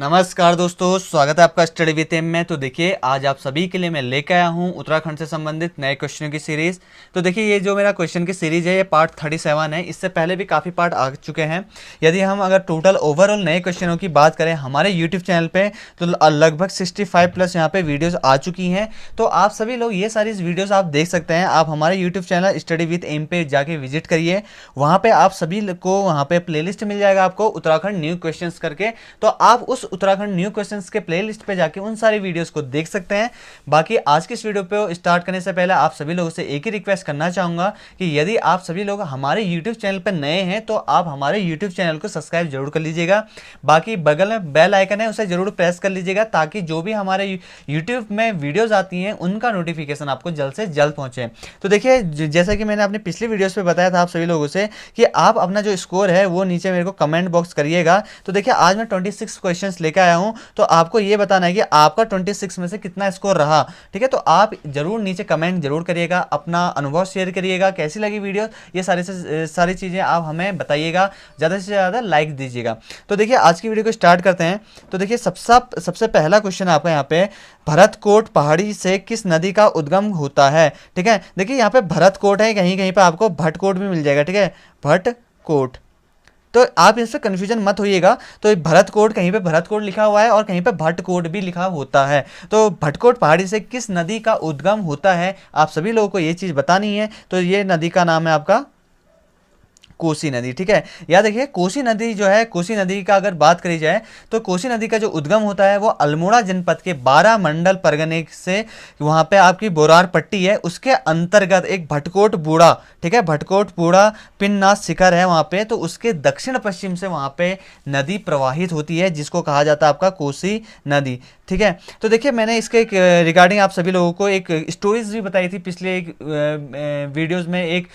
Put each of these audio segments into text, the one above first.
नमस्कार दोस्तों, स्वागत है आपका स्टडी विद एम में। तो देखिए, आज आप सभी के लिए मैं लेकर आया हूं उत्तराखंड से संबंधित नए क्वेश्चनों की सीरीज। तो देखिए, ये जो मेरा क्वेश्चन की सीरीज है ये पार्ट 37 है। इससे पहले भी काफ़ी पार्ट आ चुके हैं। यदि हम अगर टोटल ओवरऑल नए क्वेश्चनों की बात करें हमारे यूट्यूब चैनल पे, तो लगभग 65 प्लस यहाँ पे वीडियोज़ आ चुकी हैं। तो आप सभी लोग ये सारी वीडियोज़ आप देख सकते हैं। आप हमारे YouTube channel study with M पे जाके विजिट करिए। वहाँ पर आप सभी को वहाँ पर प्ले मिल जाएगा आपको उत्तराखंड न्यू क्वेश्चन करके। तो आप उस उत्तराखंड न्यू क्वेश्चंस के प्लेलिस्ट पे जाके उन सारी वीडियोस को देख सकते हैं। बाकी आज की इस वीडियो पे स्टार्ट करने से पहले आप सभी लोगों से एक ही रिक्वेस्ट करना चाहूंगा कि यदि आप सभी लोग हमारे यूट्यूब चैनल पर नए हैं तो आप हमारे यूट्यूब चैनल को सब्सक्राइब जरूर कर लीजिएगा। बाकी बगल में बेल आइकन है, उसे जरूर प्रेस कर लीजिएगा ताकि जो भी हमारे यूट्यूब में वीडियोज आती हैं उनका नोटिफिकेशन आपको जल्द से जल्द पहुंचे। तो देखिए, जैसा कि मैंने अपनी पिछली वीडियोस पे बताया था आप सभी लोगों से कि आप अपना जो स्कोर है वो नीचे मेरे को कमेंट बॉक्स करिएगा। तो देखिए, आज मैं 26 क्वेश्चंस लेकर आया हूं। तो आपको ये बताना है कि आपका 26 में से कितना स्कोर रहा। ठीक है, तो आप जरूर नीचे कमेंट जरूर करिएगा, अपना अनुभव शेयर करिएगा, कैसी लगी वीडियो, ये सारी चीज़ें आप हमें बताइएगा। ज़्यादा से ज़्यादा लाइक दीजिएगा। तो देखिए, आज की वीडियो को स्टार्ट करते हैं। तो देखिए, सबसे पहला क्वेश्चन आपका यहाँ पे, भरतकोट पहाड़ी से किस नदी का उद्गम होता है। ठीक है, देखिए यहाँ पे भरतकोट है, कहीं कहीं पे आपको भटकोट भी मिल जाएगा। ठीक है, भटकोट, तो आप इससे कन्फ्यूजन मत होइएगा। तो भरतकोट, कहीं पे भरतकोट लिखा हुआ है और कहीं पे भटकोट भी लिखा होता है। तो भटकोट पहाड़ी से किस नदी का उद्गम होता है, आप सभी लोगों को ये चीज़ बतानी है। तो ये नदी का नाम है आपका कोसी नदी। ठीक है, याद रखिए, कोसी नदी जो है, कोसी नदी का अगर बात करी जाए तो कोसी नदी का जो उद्गम होता है वो अल्मोड़ा जनपद के 12 मंडल परगने से, वहाँ पे आपकी बोरार पट्टी है, उसके अंतर्गत एक भटकोट बूढ़ा, ठीक है, भटकोट बूढ़ा पिननाथ शिखर है वहाँ पे, तो उसके दक्षिण पश्चिम से वहाँ पे नदी प्रवाहित होती है जिसको कहा जाता है आपका कोसी नदी। ठीक है, तो देखिए, मैंने इसके रिगार्डिंग आप सभी लोगों को एक स्टोरीज भी बताई थी पिछले एक वीडियोज़ में। एक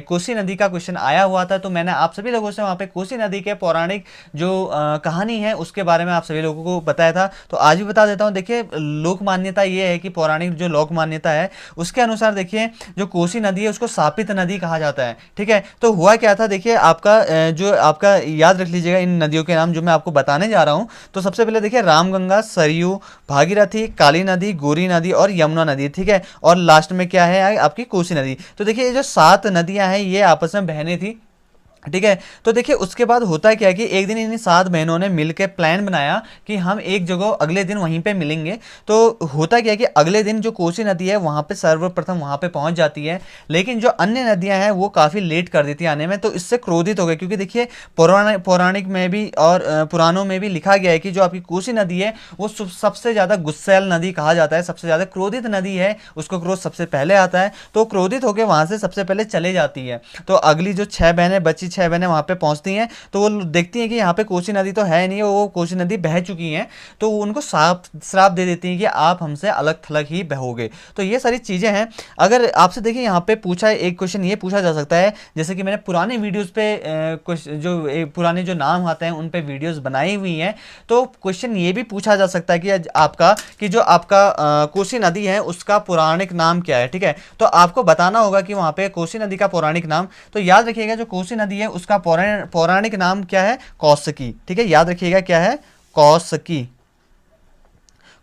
कोसी नदी का क्वेश्चन आया हुआ था, तो मैंने आप सभी लोगों से वहाँ पे कोसी नदी के पौराणिक जो कहानी है उसके बारे में आप सभी लोगों को बताया था। तो आज भी बता देता हूँ। देखिए, लोक मान्यता ये है कि पौराणिक जो लोक मान्यता है उसके अनुसार देखिए, जो कोसी नदी है उसको शापित नदी कहा जाता है। ठीक है, तो हुआ क्या था, देखिए आपका याद रख लीजिएगा इन नदियों के नाम जो मैं आपको बताने जा रहा हूँ। तो सबसे पहले देखिए, रामगंगा, सरयू, भागीरथी, काली नदी, गोरी नदी और यमुना नदी। ठीक है, और लास्ट में क्या है आपकी कोसी नदी। तो देखिए, ये जो 7 नदियां हैं ये आपस में बहने थी। ठीक है, तो देखिए, उसके बाद होता क्या कि एक दिन इन 7 बहनों ने मिलकर प्लान बनाया कि हम एक जगह अगले दिन वहीं पे मिलेंगे। तो होता क्या कि अगले दिन जो कोसी नदी है वहाँ पे सर्वप्रथम वहाँ पे पहुँच जाती है, लेकिन जो अन्य नदियाँ हैं वो काफ़ी लेट कर देती है आने में। तो इससे क्रोधित हो गए, क्योंकि देखिए, पौराणिक में भी और पुराणों में भी लिखा गया है कि जो आपकी कोसी नदी है वो सबसे ज़्यादा गुस्सैल नदी कहा जाता है, सबसे ज़्यादा क्रोधित नदी है, उसको क्रोध सबसे पहले आता है। तो क्रोधित होकर वहाँ से सबसे पहले चले जाती है। तो अगली जो 6 बहनें बची, 6 बहनें वहाँ पे पहुँचती हैं, तो वो देखती हैं कि यहाँ पे कोसी नदी तो है नहीं, वो कोसी नदी बह चुकी हैं। तो उनको श्राप दे देती हैं कि आप हमसे अलग थलग ही बहोगे। तो ये सारी चीज़ें हैं। अगर आपसे देखिए यहाँ पे पूछा है, एक क्वेश्चन ये पूछा जा सकता है, जैसे कि मैंने पुराने वीडियोज़ पे पुराने जो नाम आते हैं उन पे वीडियोज़ बनाई हुई हैं। तो क्वेश्चन ये भी पूछा जा सकता है कि जो आपका कोसी नदी है उसका पौराणिक नाम क्या है। ठीक है, तो आपको बताना होगा कि वहाँ पे कोसी नदी का पौराणिक नाम। तो याद रखिएगा, जो कोसी नदी है उसका पौराणिक नाम क्या है, कौशिकी। ठीक है, याद रखिएगा क्या है, कौशिकी।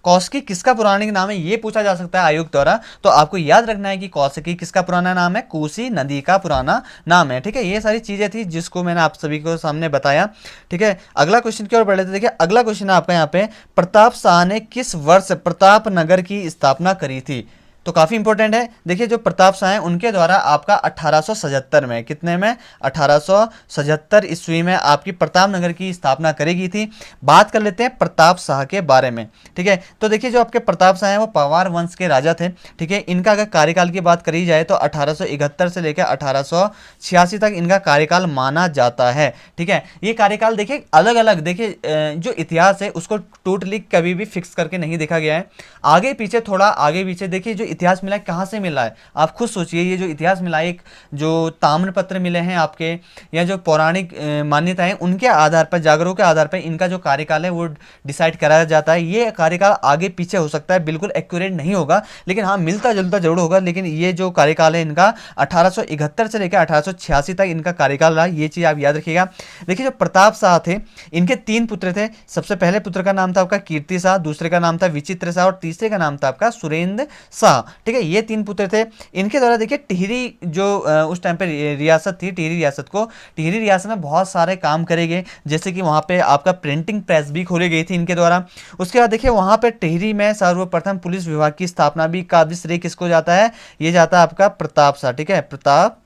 कौशिकी किसका पौराणिक नाम है ये पूछा जा सकता है आयोग द्वारा। तो आपको याद रखना है कि कौशिकी किसका पुराना नाम है, कोसी नदी का पुराना नाम है। ठीक है, ये सारी चीजें थी जिसको मैंने आप सभी को सामने बताया। ठीक है, अगला क्वेश्चन की ओर बढ़ लेते। देखिए, अगला क्वेश्चन है आपका यहाँ पे, प्रताप शाह ने किस वर्ष प्रताप नगर की स्थापना करी थी। तो काफ़ी इंपॉर्टेंट है। देखिए, जो प्रताप शाह हैं उनके द्वारा आपका 1877 में, कितने में, 1877 ईस्वी में आपकी प्रताप नगर की स्थापना करी गई थी। बात कर लेते हैं प्रताप शाह के बारे में। ठीक है, तो देखिए, जो आपके प्रताप शाह हैं वो पवार वंश के राजा थे। ठीक है, इनका अगर कार्यकाल की बात करी जाए तो 1871 से लेकर 1886 तक इनका कार्यकाल माना जाता है। ठीक है, ये कार्यकाल देखिए अलग अलग, देखिए जो इतिहास है उसको टोटली कभी भी फिक्स करके नहीं देखा गया है। आगे पीछे, थोड़ा आगे पीछे देखिए, जो इतिहास मिला है कहाँ से मिला है, आप खुद सोचिए। ये जो इतिहास मिला है, एक जो ताम्र पत्र मिले हैं आपके, या जो पौराणिक मान्यताएं, उनके आधार पर, जागरों के आधार पर इनका जो कार्यकाल है वो डिसाइड कराया जाता है। ये कार्यकाल आगे पीछे हो सकता है, बिल्कुल एक्यूरेट नहीं होगा, लेकिन हाँ मिलता जुलता जरूर होगा। लेकिन ये जो कार्यकाल है इनका 1871 से लेकर 1886 तक इनका कार्यकाल रहा, ये चीज आप याद रखिएगा। देखिए जो प्रताप शाह थे, इनके 3 पुत्र थे। सबसे पहले पुत्र का नाम था आपका कीर्ति शाह, दूसरे का नाम था विचित्र शाह, और तीसरे का नाम था आपका सुरेंद्र शाह। ठीक है, ये 3 पुत्र थे। इनके द्वारा देखिए टिहरी जो उस टाइम पे रियासत थी, टिहरी रियासत में बहुत सारे काम करे गए, जैसे कि वहां पे आपका प्रिंटिंग प्रेस भी खोली गई थी इनके द्वारा। उसके बाद देखिए वहां पे टिहरी में सर्वप्रथम पुलिस विभाग की स्थापना भी का भी श्रेय किसको जाता है, ये जाता है आपका प्रताप शाह। ठीक है, प्रताप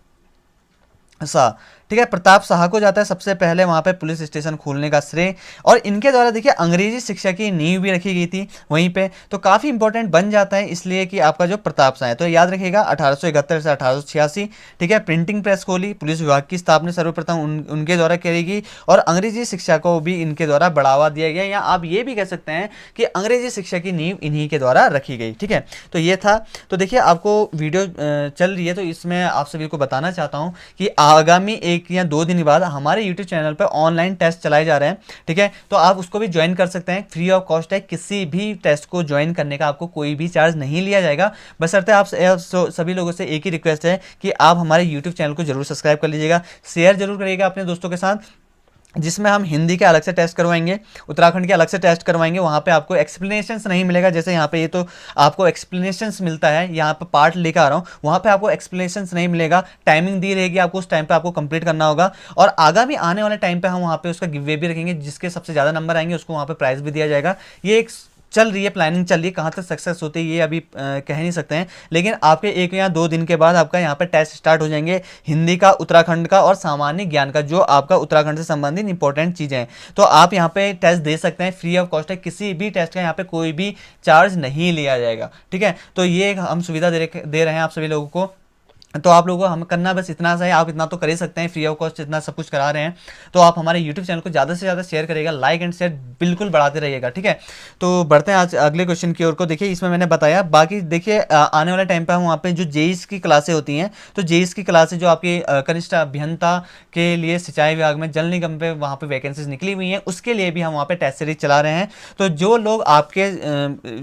शाह, ठीक है, प्रताप शाह को जाता है सबसे पहले वहां पे पुलिस स्टेशन खोलने का श्रेय। और इनके द्वारा देखिए अंग्रेजी शिक्षा की नींव भी रखी गई थी वहीं पे, तो काफी इंपॉर्टेंट बन जाता है इसलिए कि आपका जो प्रताप शाह है। तो याद रखिएगा 1871 से 1886, ठीक है, प्रिंटिंग प्रेस खोली, पुलिस विभाग की स्थापना सर्वप्रथम उनके द्वारा करी गई, और अंग्रेजी शिक्षा को भी इनके द्वारा बढ़ावा दिया गया, या आप ये भी कह सकते हैं कि अंग्रेजी शिक्षा की नींव इन्हीं के द्वारा रखी गई। ठीक है, तो ये था। तो देखिए आपको वीडियो चल रही है, तो इसमें आप सभी को बताना चाहता हूँ कि आगामी 1 या 2 दिन बाद हमारे YouTube चैनल पर ऑनलाइन टेस्ट चलाए जा रहे हैं। ठीक है, तो आप उसको भी ज्वाइन कर सकते हैं, फ्री ऑफ कॉस्ट है। किसी भी टेस्ट को ज्वाइन करने का आपको कोई भी चार्ज नहीं लिया जाएगा। बशर्ते आप सभी लोगों से एक ही रिक्वेस्ट है कि आप हमारे YouTube चैनल को जरूर सब्सक्राइब कर लीजिएगा, शेयर जरूर करिएगा अपने दोस्तों के साथ, जिसमें हम हिंदी के अलग से टेस्ट करवाएंगे, उत्तराखंड के अलग से टेस्ट करवाएंगे। वहाँ पे आपको एक्सप्लेनेशंस नहीं मिलेगा, जैसे यहाँ पे ये तो आपको एक्सप्लेनेशंस मिलता है, यहाँ पे पार्ट लेकर आ रहा हूँ, वहाँ पे आपको एक्सप्लेनेशंस नहीं मिलेगा। टाइमिंग दी रहेगी आपको, उस टाइम पे आपको कंप्लीट करना होगा। और आगामी आने वाले टाइम पे हम वहाँ पे उसका गिव वे भी रखेंगे, जिसके सबसे ज़्यादा नंबर आएंगे उसको वहाँ पे प्राइज भी दिया जाएगा। ये एक चल रही है, प्लानिंग चल रही है, कहाँ तक सक्सेस होती है ये अभी कह नहीं सकते हैं, लेकिन आपके 1 या 2 दिन के बाद आपका यहाँ पे टेस्ट स्टार्ट हो जाएंगे, हिंदी का, उत्तराखंड का और सामान्य ज्ञान का, जो आपका उत्तराखंड से संबंधित इंपॉर्टेंट चीज़ें हैं। तो आप यहाँ पे टेस्ट दे सकते हैं, फ्री ऑफ कॉस्ट है, किसी भी टेस्ट का यहाँ पे कोई भी चार्ज नहीं लिया जाएगा। ठीक है, तो ये हम सुविधा दे रहे हैं आप सभी लोगों को। तो आप लोगों को हम करना बस इतना सा है, आप इतना तो कर ही सकते हैं, फ्री ऑफ कॉस्ट इतना सब कुछ करा रहे हैं। तो आप हमारे यूट्यूब चैनल को ज़्यादा से ज़्यादा शेयर करिएगा, लाइक एंड शेयर बिल्कुल बढ़ाते रहिएगा। ठीक है, तो बढ़ते हैं आज अगले क्वेश्चन की ओर को। देखिए इसमें मैंने बताया, बाकी देखिए आने वाले टाइम पर हम वहाँ पे जो जेईई की क्लासें होती हैं, तो जेईई की क्लासें जो आपकी कनिष्ठ अभियंता के लिए सिंचाई विभाग में जल निगम पे वहाँ पे वैकेंसीज निकली हुई हैं, उसके लिए भी हम वहाँ पे टेस्ट सीरीज चला रहे हैं। तो जो लोग आपके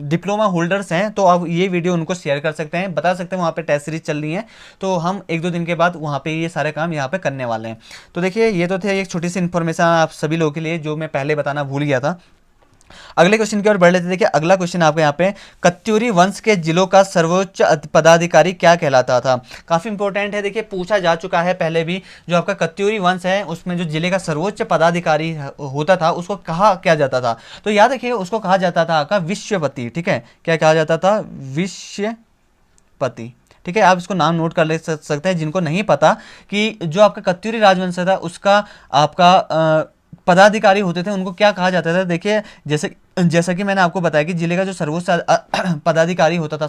डिप्लोमा होल्डर्स हैं, तो आप ये वीडियो उनको शेयर कर सकते हैं, बता सकते हैं वहाँ पे टेस्ट सीरीज चल रही है। तो हम 1-2 दिन के बाद वहाँ पे ये सारे काम यहाँ पे करने वाले हैं। तो देखिए ये तो थे एक छोटी सी इन्फॉर्मेशन आप सभी लोगों के लिए, जो मैं पहले बताना भूल गया था। अगले क्वेश्चन की ओर बढ़ लेते हैं। देखिए अगला क्वेश्चन आपको यहाँ पे, कत्यूरी वंश के जिलों का सर्वोच्च पदाधिकारी क्या कहलाता था? काफी इंपॉर्टेंट है, देखिए पूछा जा चुका है पहले भी। जो आपका कत्यूरी वंश है उसमें जो जिले का सर्वोच्च पदाधिकारी होता था उसको कहा क्या जाता था? तो याद रखिए उसको कहा जाता था आपका विश्वपति। ठीक है, क्या कहा जाता था? विश्वपति। ठीक है, आप इसको नाम नोट कर ले सकते हैं जिनको नहीं पता कि जो आपका कत्यूरी राजवंश था उसका आपका पदाधिकारी होते थे उनको क्या कहा जाता था। देखिए जैसा कि मैंने आपको बताया कि जिले का जो सर्वोच्च पदाधिकारी होता था,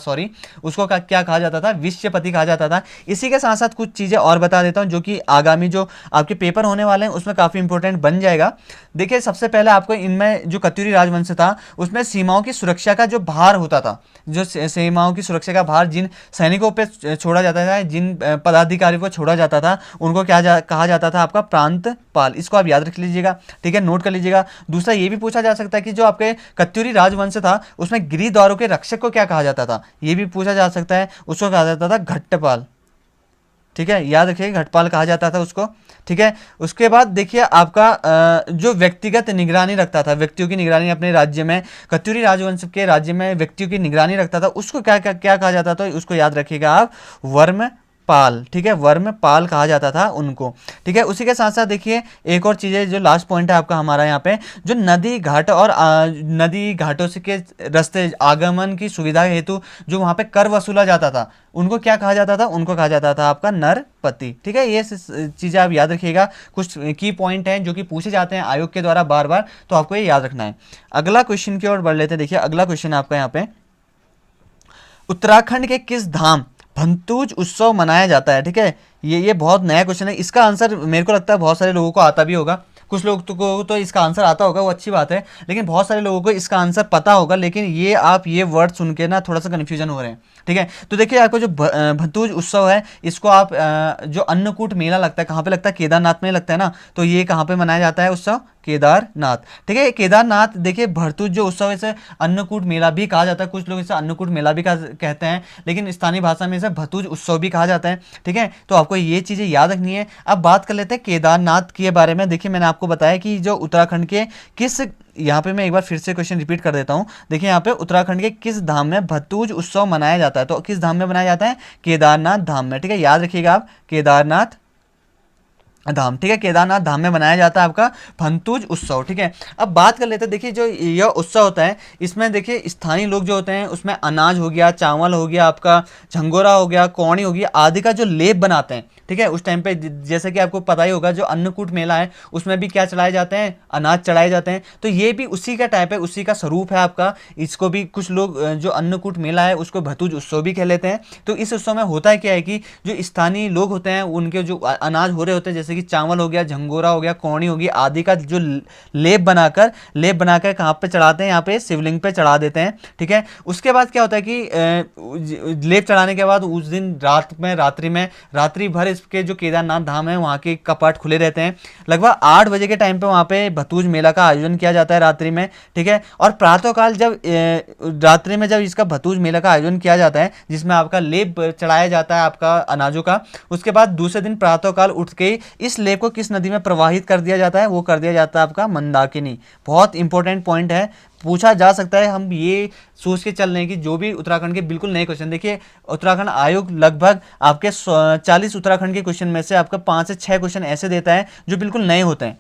उसको क्या कहा जाता था? विश्वपति कहा जाता था। इसी के साथ साथ कुछ चीज़ें और बता देता हूं जो कि आगामी जो आपके पेपर होने वाले हैं उसमें काफ़ी इंपॉर्टेंट बन जाएगा। देखिए सबसे पहले आपको इनमें जो कत्यूरी राजवंश था उसमें सीमाओं की सुरक्षा का जो भार होता था, जो सीमाओं की सुरक्षा का भार जिन सैनिकों पर छोड़ा जाता था, जिन पदाधिकारियों को छोड़ा जाता था, उनको कहा जाता था आपका प्रांतपाल। इसको आप याद रख लीजिएगा, ठीक है, नोट कर लीजिएगा। दूसरा ये भी पूछा जा सकता है कि जो आपके कत्यूरी राजवंश था उसमें गिरी द्वारों के रक्षक को क्या कहा जाता था? ये भी पूछा जा सकता है, उसको कहा जाता था घट्टपाल। ठीक है, याद रखिए घटपाल कहा जाता था उसको। ठीक है, उसके बाद देखिए आपका जो व्यक्तिगत निगरानी रखता था, व्यक्तियों की निगरानी अपने राज्य में, कत्यूरी राजवंश के राज्य में व्यक्तियों की निगरानी रखता था, उसको क्या कहा जाता था? उसको याद रखिएगा आप, वर्मपाल। ठीक है, वर्मपाल कहा जाता था उनको। ठीक है, उसी के साथ साथ देखिए एक और चीज़ है, जो लास्ट पॉइंट है आपका हमारा यहाँ पे, जो नदी घाट और नदी घाटों से के रास्ते आगमन की सुविधा हेतु जो वहाँ पे कर वसूला जाता था उनको क्या कहा जाता था? उनको कहा जाता था आपका नरपति। ठीक है, ये चीज़ें आप याद रखिएगा, कुछ की पॉइंट हैं जो कि पूछे जाते हैं आयोग के द्वारा बार बार, तो आपको ये याद रखना है। अगला क्वेश्चन की ओर बढ़ लेते हैं। देखिए अगला क्वेश्चन आपका यहाँ पे, उत्तराखंड के किस धाम भंतूज उत्सव मनाया जाता है? ठीक है, ये बहुत नया क्वेश्चन है। इसका आंसर मेरे को लगता है बहुत सारे लोगों को आता भी होगा, कुछ लोग को तो इसका आंसर आता होगा, वो अच्छी बात है, लेकिन बहुत सारे लोगों को इसका आंसर पता होगा। लेकिन ये आप ये वर्ड सुन के ना थोड़ा सा कन्फ्यूजन हो रहे हैं। ठीक है। तो देखिए आपको जो भतूज उत्सव है, इसको आप जो अन्नकूट मेला लगता है, कहाँ पे लगता है? केदारनाथ में लगता है ना। तो ये कहाँ पे मनाया जाता है उत्सव? केदारनाथ। ठीक है, केदारनाथ देखिए भरतूज जो उत्सव है इसे अन्नकूट मेला भी कहा जाता है, कुछ लोग इसे अन्नकूट मेला भी कहते हैं, लेकिन स्थानीय भाषा में इसे भतूज उत्सव भी कहा जाता है। ठीक है, तो आपको ये चीज़ें याद रखनी है। अब बात कर लेते हैं केदारनाथ के बारे में। देखिए मैंने आपको बताया कि जो उत्तराखंड के किस, यहाँ पे मैं एक बार फिर से क्वेश्चन रिपीट कर देता हूँ। देखिए यहाँ पे उत्तराखंड के किस धाम में भतूज उत्सव मनाया जाता है? तो किस धाम में मनाया जाता है? केदारनाथ धाम में। ठीक है, याद रखिएगा आप, केदारनाथ धाम। ठीक है, केदारनाथ धाम में मनाया जाता है आपका भतूज उत्सव। ठीक है, अब बात कर लेते हैं। देखिए जो यह उत्सव होता है, इसमें देखिए स्थानीय लोग जो होते हैं उसमें अनाज हो गया, चावल हो गया, आपका झंगोरा हो गया, कौड़ी हो गया आदि का जो लेप बनाते हैं। ठीक है, उस टाइम पे जैसे कि आपको पता ही होगा जो अन्नकूट मेला है उसमें भी क्या चढ़ाए जाते हैं? अनाज चढ़ाए जाते हैं। तो ये भी उसी का टाइप है, उसी का स्वरूप है आपका। इसको भी कुछ लोग जो अन्नकूट मेला है उसको भतूज उत्सव भी कह लेते हैं। तो इस उत्सव में होता है क्या है कि जो स्थानीय लोग होते हैं उनके जो अनाज हो रहे होते हैं, जैसे कि चावल हो गया, झंगोरा हो गया, कौड़ी होगी आदि का जो लेप बनाकर कहाँ पे चढ़ाते हैं? यहाँ पे शिवलिंग पे चढ़ा देते हैं। ठीक है, उसके बाद क्या होता है कि लेप चढ़ाने के बाद उस दिन रात्रि भर के जो केदारनाथ धाम है वहाँ के कपाट खुले रहते हैं। लगभग 8 बजे के टाइम पे वहाँ पे भतूज मेला का आयोजन किया जाता है रात्रि में। ठीक है, और प्रातःकाल जब रात्रि में जब इसका भतूज मेला का आयोजन किया जाता है जिसमें आपका लेप चढ़ाया जाता है आपका अनाजों का, उसके बाद दूसरे दिन प्रातःकाल उठ के इस लेप को किस नदी में प्रवाहित कर दिया जाता है? वो कर दिया जाता है आपका मंदाकिनी। बहुत इंपॉर्टेंट पॉइंट है, पूछा जा सकता है। हम ये सोच के चल रहे हैं कि जो भी उत्तराखंड के बिल्कुल नए क्वेश्चन, देखिए उत्तराखंड आयोग लगभग आपके 40 उत्तराखंड के क्वेश्चन में से आपका 5 से 6 क्वेश्चन ऐसे देता है जो बिल्कुल नए होते हैं।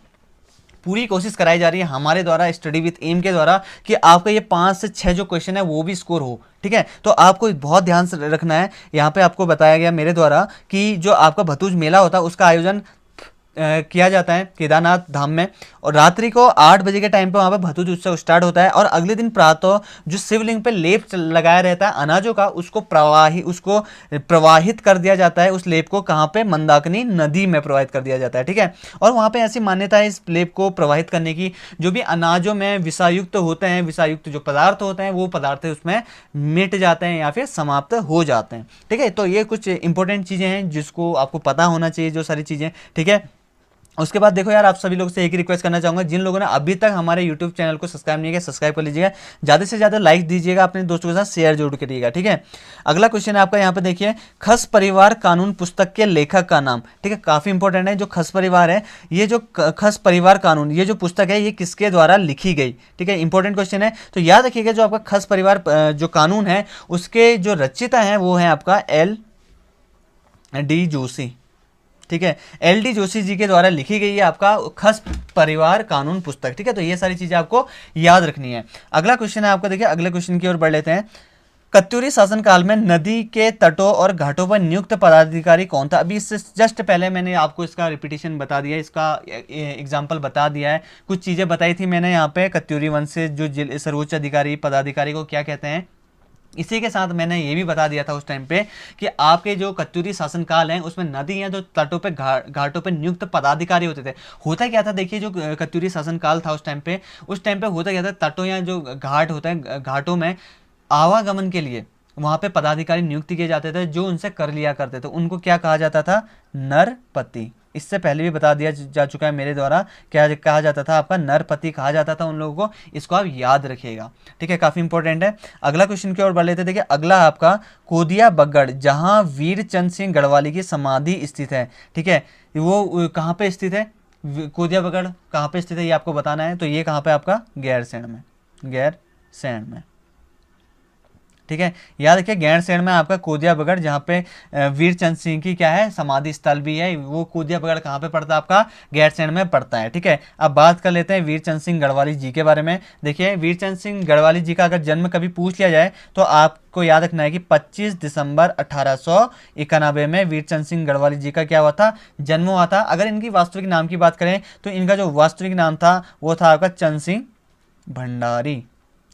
पूरी कोशिश कराई जा रही है हमारे द्वारा, स्टडी विद एम के द्वारा, कि आपका ये 5 से 6 जो क्वेश्चन है वो भी स्कोर हो। ठीक है, तो आपको बहुत ध्यान से रखना है। यहाँ पे आपको बताया गया मेरे द्वारा कि जो आपका भतूज मेला होता है उसका आयोजन किया जाता है केदारनाथ धाम में, और रात्रि को 8 बजे के टाइम पे वहाँ पे भतूज उत्सव स्टार्ट होता है। और अगले दिन प्रातः जो शिवलिंग पे लेप लगाया रहता है अनाजों का, उसको प्रवाहित कर दिया जाता है। उस लेप को कहाँ पे? मंदाकिनी नदी में प्रवाहित कर दिया जाता है। ठीक है, और वहाँ पे ऐसी मान्यता है इस लेप को प्रवाहित करने की, जो भी अनाजों में विषायुक्त होते हैं, विषायुक्त जो पदार्थ होते हैं वो पदार्थ उसमें मिट जाते हैं या फिर समाप्त हो जाते हैं। ठीक है, तो ये कुछ इंपॉर्टेंट चीज़ें हैं जिसको आपको पता होना चाहिए, जो सारी चीज़ें। ठीक है, उसके बाद देखो यार, आप सभी लोग से एक ही रिक्वेस्ट करना चाहूँगा, जिन लोगों ने अभी तक हमारे यूट्यूब चैनल को सब्सक्राइब नहीं किया, सब्सक्राइब कर लीजिएगा, ज़्यादा से ज़्यादा लाइक दीजिएगा, अपने दोस्तों के साथ शेयर जरूर करिएगा। ठीक है, अगला क्वेश्चन है आपका, यहाँ पे देखिए, खस परिवार कानून पुस्तक के लेखक का नाम। ठीक है, काफ़ी इंपॉर्टेंट है। जो खस परिवार है, ये जो खस परिवार कानून, ये जो पुस्तक है ये किसके द्वारा लिखी गई? ठीक है, इंपॉर्टेंट क्वेश्चन है। तो याद रखिएगा जो आपका खस परिवार जो कानून है उसके जो रचयिता है वो है आपका LD जोशी। ठीक है, LD जोशी जी के द्वारा लिखी गई है आपका खस परिवार कानून पुस्तक। ठीक है, तो ये सारी चीजें आपको याद रखनी है। अगला क्वेश्चन है आपका, देखिए अगले क्वेश्चन की ओर बढ़ लेते हैं। कत्यूरी शासनकाल में नदी के तटों और घाटों पर नियुक्त पदाधिकारी कौन था? अभी इससे जस्ट पहले मैंने आपको इसका रिपीटेशन बता दिया, इसका एग्जाम्पल बता दिया है, कुछ चीजें बताई थी मैंने यहाँ पे। कत्यूरी वंश से जो सर्वोच्च अधिकारी पदाधिकारी को क्या कहते हैं, इसी के साथ मैंने ये भी बता दिया था उस टाइम पे कि आपके जो कत्यूरी शासनकाल है उसमें नदी या जो तटों पे घाटों पे नियुक्त पदाधिकारी होते थे। होता क्या था, देखिए जो कत्यूरी शासनकाल था उस टाइम पे होता क्या था, तटों या जो घाट होता है घाटों में आवागमन के लिए वहाँ पे पदाधिकारी नियुक्त किए जाते थे जो उनसे कर लिया करते थे। उनको क्या कहा जाता था? नरपति। इससे पहले भी बता दिया जा चुका है मेरे द्वारा, क्या कहा जाता था? आपका नरपति कहा जाता था उन लोगों को। इसको आप याद रखिएगा। ठीक है, काफ़ी इंपॉर्टेंट है। अगला क्वेश्चन की ओर बढ़ लेते। देखिए अगला आपका कोदिया बगड़, जहाँ वीरचंद सिंह गढ़वाली की समाधि स्थित है। ठीक है, वो कहाँ पे स्थित है? कोदिया बगड़ कहाँ पे स्थित है ये आपको बताना है। तो ये कहाँ पे? आपका गैरसैंण में, गैरसैंण में। ठीक है, याद रखिए गैरसैंण में आपका कोदिया बगड़, जहाँ पे वीरचंद सिंह की क्या है? समाधि स्थल भी है। वो कोदिया बगड़ कहाँ पे पड़ता है? आपका गैरसैंण में पड़ता है। ठीक है, अब बात कर लेते हैं वीरचंद सिंह गढ़वाली जी के बारे में। देखिए वीरचंद सिंह गढ़वाली जी का अगर जन्म कभी पूछ लिया जाए तो आपको याद रखना है कि 25 दिसंबर 1891 में वीरचंद सिंह गढ़वाली जी का क्या हुआ था? जन्म हुआ था। अगर इनकी वास्तविक नाम की बात करें तो इनका जो वास्तविक नाम था वो था आपका चंद सिंह भंडारी।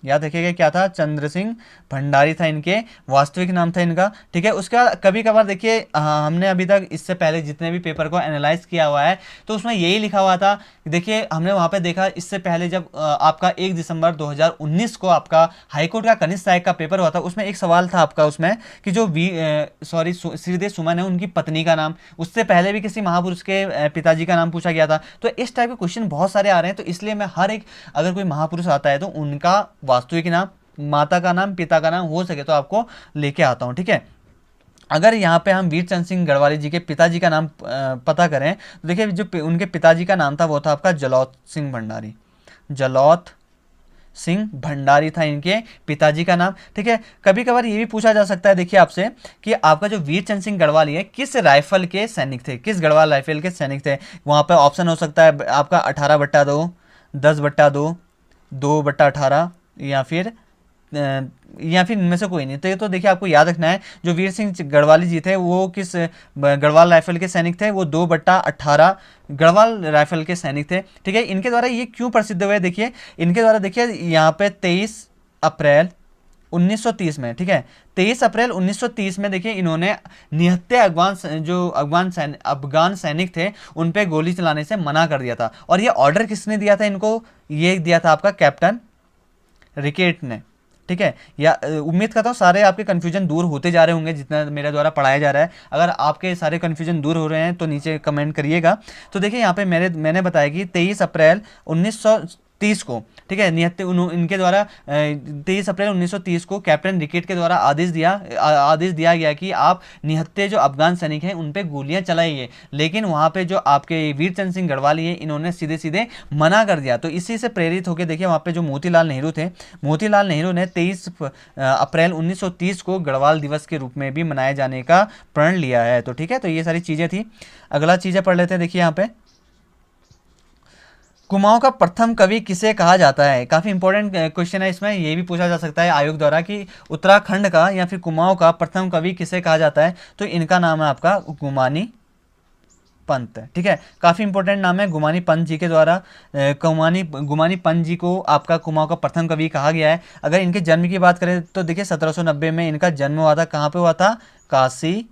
याद रखिएगा क्या था, चंद्र सिंह भंडारी था इनके वास्तविक नाम था इनका। ठीक है, उसका कभी कभार देखिए हमने अभी तक इससे पहले जितने भी पेपर को एनालाइज किया हुआ है तो उसमें यही लिखा हुआ था। देखिए हमने वहाँ पे देखा इससे पहले जब आपका 1 दिसंबर 2019 को आपका हाईकोर्ट का कनिष्ठ सहायक का पेपर हुआ था, उसमें एक सवाल था आपका उसमें कि जो श्रीदेव सुमन है उनकी पत्नी का नाम, उससे पहले भी किसी महापुरुष के पिताजी का नाम पूछा गया था। तो इस टाइप के क्वेश्चन बहुत सारे आ रहे हैं, तो इसलिए मैं हर एक अगर कोई महापुरुष आता है तो उनका वास्तविक नाम, माता का नाम, पिता का नाम हो सके तो आपको लेके आता हूं। ठीक है, अगर यहाँ पे हम वीर चंद सिंह गढ़वाली जी के पिताजी का नाम पता करें तो देखिए जो उनके पिताजी का नाम था वो था आपका जलौत सिंह भंडारी। जलौत सिंह भंडारी था इनके पिताजी का नाम। ठीक है, कभी कभार ये भी पूछा जा सकता है देखिए आपसे कि आपका जो वीर चंद सिंह गढ़वाली है किस राइफल के सैनिक थे, किस गढ़वाल राइफल के सैनिक थे। वहाँ पे ऑप्शन हो सकता है आपका 18/2, 10/2, 2/18 या फिर इनमें से कोई नहीं। तो ये तो देखिए आपको याद रखना है जो वीर सिंह गढ़वाली जी थे वो किस गढ़वाल राइफल के सैनिक थे, वो 2/18 गढ़वाल राइफल के सैनिक थे। ठीक है, इनके द्वारा ये क्यों प्रसिद्ध हुए, देखिए इनके द्वारा देखिए यहाँ पे 23 अप्रैल 1930 में, ठीक है 23 अप्रैल 1930 में देखिए इन्होंने निहत्थे अफगान सैनिक थे उन पे गोली चलाने से मना कर दिया था। और ये ऑर्डर किसने दिया था इनको, ये दिया था आपका कैप्टन रिकेट ने। ठीक है, या उम्मीद करता हूँ सारे आपके कन्फ्यूजन दूर होते जा रहे होंगे जितना मेरे द्वारा पढ़ाया जा रहा है। अगर आपके सारे कन्फ्यूजन दूर हो रहे हैं तो नीचे कमेंट करिएगा। तो देखिए यहाँ पे मैंने बताया कि 23 अप्रैल 1930 को, ठीक है, इनके द्वारा 23 अप्रैल 1930 को कैप्टन रिकेट के द्वारा आदेश दिया गया कि आप निहत्थे जो अफगान सैनिक हैं उन पे गोलियां चलाइए। लेकिन वहाँ पे जो आपके वीर चंद सिंह गढ़वाली है इन्होंने सीधे सीधे मना कर दिया। तो इसी से प्रेरित होकर देखिए वहाँ पे जो मोतीलाल नेहरू थे, मोतीलाल नेहरू ने 23 अप्रैल 1930 को गढ़वाल दिवस के रूप में भी मनाए जाने का प्रण लिया है। तो ठीक है, तो ये सारी चीज़ें थी। अगला चीज़ें पढ़ लेते हैं। देखिए यहाँ पे कुमाऊं का प्रथम कवि किसे कहा जाता है, काफी इंपॉर्टेंट क्वेश्चन है। इसमें ये भी पूछा जा सकता है आयोग द्वारा कि उत्तराखंड का या फिर कुमाऊं का प्रथम कवि किसे कहा जाता है, तो इनका नाम है आपका गुमानी पंत। ठीक है, काफी इंपॉर्टेंट नाम है गुमानी पंत जी के द्वारा। गुमानी पंत जी को आपका कुमाऊं का प्रथम कवि कहा गया है। अगर इनके जन्म की बात करें तो देखिए 1790 में इनका जन्म हुआ था। कहाँ पे हुआ था, काशीपुर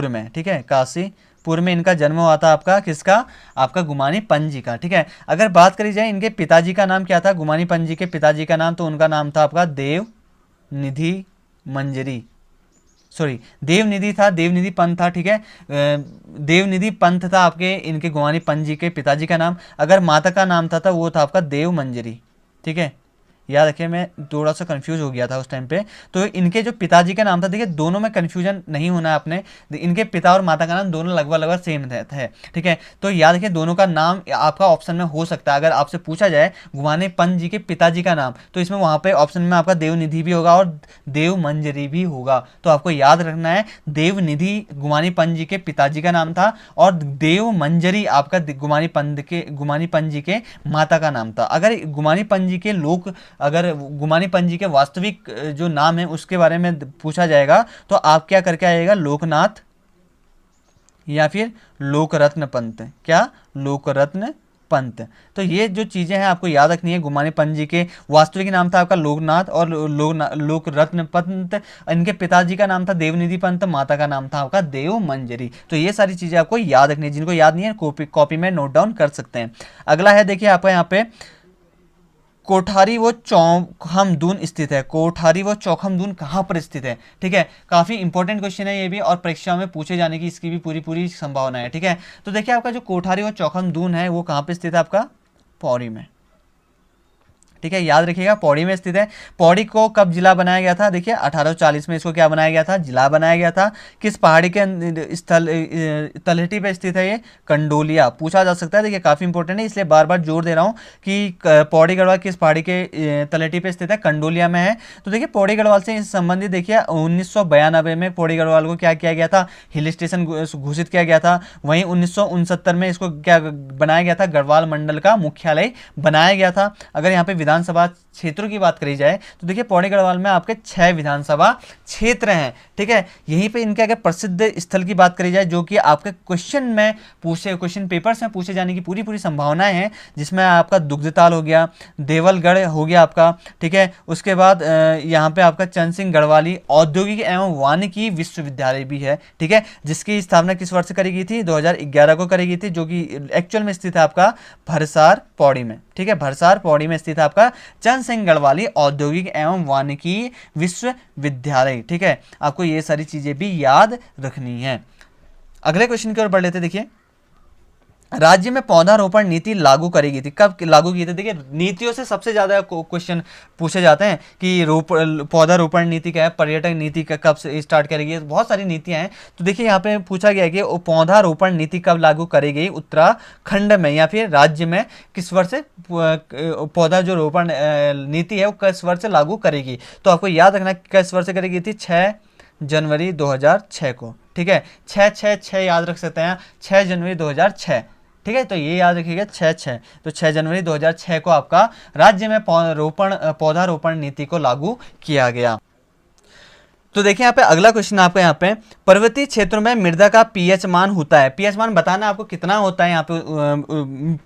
में। ठीक है, काशीपुर में इनका जन्म हुआ था। आपका किसका, आपका गुमानी पंत जी का। ठीक है, अगर बात करी जाए इनके पिताजी का नाम क्या था, गुमानी पंत जी के पिताजी का नाम, तो उनका नाम था आपका देवनिधि था, देवनिधि पंत था। ठीक है, देवनिधि पंत था आपके इनके गुमानी पंत जी के पिताजी का नाम। अगर माता का नाम था वो था आपका देव मंजरी। ठीक है, याद रखिए मैं थोड़ा सा कंफ्यूज हो गया था उस टाइम पे। तो इनके जो पिताजी का नाम था, देखिए दोनों में कंफ्यूजन नहीं होना है आपने, इनके पिता और माता का नाम दोनों लगभग सेम थे। ठीक है, तो याद रखिए दोनों का नाम आपका ऑप्शन में हो सकता है। अगर आपसे पूछा जाए गुमानी पंत जी के पिताजी का नाम, तो इसमें वहाँ पे ऑप्शन में आपका देवनिधि भी होगा और देव मंजरी भी होगा। तो आपको याद रखना है देवनिधि गुमानी पंत जी के पिताजी का नाम था और देव मंजरी आपका गुमानी पंत जी के माता का नाम था। अगर गुमानी पंत जी के वास्तविक जो नाम है उसके बारे में पूछा जाएगा तो आप क्या करके आएगा, लोकनाथ या फिर लोकरत्न पंत। क्या, लोकरत्न पंत। तो ये जो चीजें हैं आपको याद रखनी है। गुमानी पंत जी के वास्तविक नाम था आपका लोकनाथ और लोकरत्न पंत। इनके पिताजी का नाम था देवनिधि पंत, माता का नाम था आपका देव मंजरी। तो ये सारी चीजें आपको याद रखनी है। जिनको याद नहीं है कॉपी में नोट डाउन कर सकते हैं। अगला है देखिए आपका यहाँ पे कोठारी व चौखमदून स्थित है। कोठारी व चौखमदून कहाँ पर स्थित है। ठीक है, काफी इंपॉर्टेंट क्वेश्चन है ये भी और परीक्षा में पूछे जाने की इसकी भी पूरी संभावना है। ठीक है, तो देखिए आपका जो कोठारी व चौखमदून है वो कहाँ पे स्थित है, आपका पौड़ी में। ठीक है, याद रखिएगा पौड़ी में स्थित है। पौड़ी को कब जिला बनाया गया था, देखिए 1840 में इसको क्या बनाया गया था, जिला बनाया गया था। किस पहाड़ी के तलहटी पे स्थित है ये, कंडोलिया। पूछा जा सकता है, देखिए काफी इंपॉर्टेंट है इसलिए बार बार जोर दे रहा हूँ कि पौड़ी गढ़वाल किस पहाड़ी के तलहटी पे स्थित है, कंडोलिया में है। तो देखिए पौड़ी गढ़वाल से संबंधित देखिए 1992 में पौड़ी गढ़वाल को क्या किया गया था, हिल स्टेशन घोषित किया गया था। वहीं 1969 में इसको क्या बनाया गया था, गढ़वाल मंडल का मुख्यालय बनाया गया था। अगर यहाँ पे विधानसभा क्षेत्रों की बात करी जाए तो देखिए पौड़ी गढ़वाल में आपके 6 विधानसभा क्षेत्र हैं, ठीक है। यहीं पे इनके अगर प्रसिद्ध स्थल की बात करी जाए जो कि आपके क्वेश्चन पेपर्स में पूछे जाने की पूरी पूरी संभावनाएं हैं, जिसमें आपका दुग्धताल हो गया, देवलगढ़ हो गया आपका, ठीक है। उसके बाद यहाँ पे आपका चंद सिंह गढ़वाली औद्योगिक एवं वानिकी विश्वविद्यालय भी है, ठीक है, जिसकी स्थापना किस वर्ष करी गई थी, 2011 को करी गई थी, जो कि एक्चुअल में स्थित है आपका भरसार पौड़ी में, ठीक है। भरसार पौड़ी में स्थित है आपका चंद सिंह गढ़वाली औद्योगिक एवं वानिकी विश्वविद्यालय, ठीक है। आपको ये सारी चीजें भी याद रखनी है। अगले क्वेश्चन की ओर बढ़ लेते, देखिए राज्य में पौधारोपण नीति लागू करी गई थी, कब लागू की थी। देखिए नीतियों से सबसे ज्यादा क्वेश्चन पूछे जाते हैं कि पौधारोपण नीति क्या है, पर्यटक नीति का कब से स्टार्ट करेगी, बहुत सारी नीतियां हैं। तो देखिए यहाँ पे पूछा गया है कि पौधारोपण नीति कब लागू करी गई उत्तराखंड में या फिर राज्य में, किस वर्ष से पौधा जो रोपण नीति है वो किस वर्ष से लागू करेगी। तो आपको याद रखना किस वर्ष से करेगी थी, 6 जनवरी 2006 को, ठीक है। 6 याद रख सकते हैं, 6 जनवरी 2006, ठीक है। तो ये याद रखिएगा 6 तो 6 जनवरी 2006 को आपका राज्य में पौधारोपण नीति को लागू किया गया। तो देखिए यहाँ पे अगला क्वेश्चन आपका यहाँ पे पर्वतीय क्षेत्रों में मृदा का पीएच मान होता है, पीएच मान बताना आपको कितना होता है यहाँ पे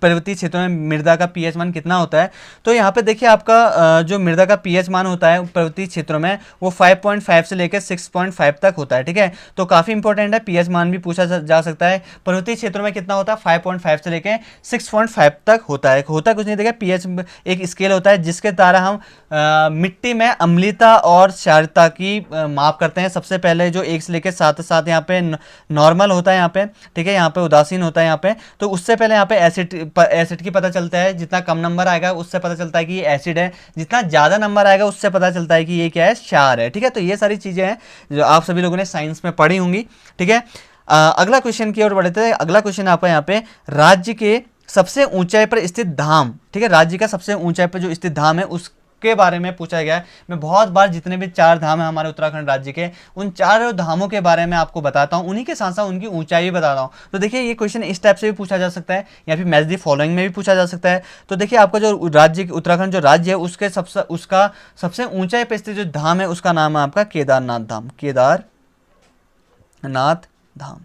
पर्वतीय क्षेत्रों में मृदा का पीएच मान कितना होता है। तो यहाँ पे देखिए आपका जो मृदा का पीएच मान होता है पर्वतीय क्षेत्रों में वो 5.5 से लेकर 6.5 तक होता है, ठीक है। तो काफी इंपॉर्टेंट है, पीएच मान भी पूछा जा सकता है। पर्वतीय क्षेत्रों में कितना होता है, 5.5 से लेकर 6.5 तक होता है। होता कुछ नहीं, देखिए पीएच एक स्केल होता है जिसके द्वारा हम मिट्टी में अम्लीता और क्षारता की माप करते हैं। सबसे पहले जो 1 से लेकर 7 यहाँ पे नॉर्मल होता है यहाँ पे, ठीक है, यहाँ पे उदासीन होता है यहाँ पे। तो उससे पहले यहाँ पे एसिड की पता चलता है, जितना कम नंबर आएगा उससे पता चलता है कि ये एसिड है, जितना ज्यादा नंबर आएगा उससे पता चलता है कि ये क्या है, क्षार है, ठीक है। तो ये सारी चीजें हैं जो आप सभी लोगों ने साइंस में पढ़ी होंगी, ठीक है। अगला क्वेश्चन की ओर बढ़ते हैं। अगला क्वेश्चन आपका यहाँ पे राज्य के सबसे ऊंचाई पर स्थित धाम, ठीक है, राज्य का सबसे ऊंचाई पर जो स्थित धाम है उसके बारे में पूछा गया है। मैं बहुत बार जितने भी 4 धाम है हमारे उत्तराखंड राज्य के, उन 4 धामों के बारे में आपको बताता हूं, उन्हीं के साथ साथ उनकी ऊंचाई भी बताता हूं। तो देखिए ये क्वेश्चन इस टाइप से भी पूछा जा सकता है या फिर मैच दी फॉलोइंग में भी पूछा जा सकता है। तो देखिए आपका जो राज्य उत्तराखंड जो राज्य है उसका सबसे ऊंचाई पर स्थित जो धाम है उसका नाम है आपका केदारनाथ धाम, केदारनाथ धाम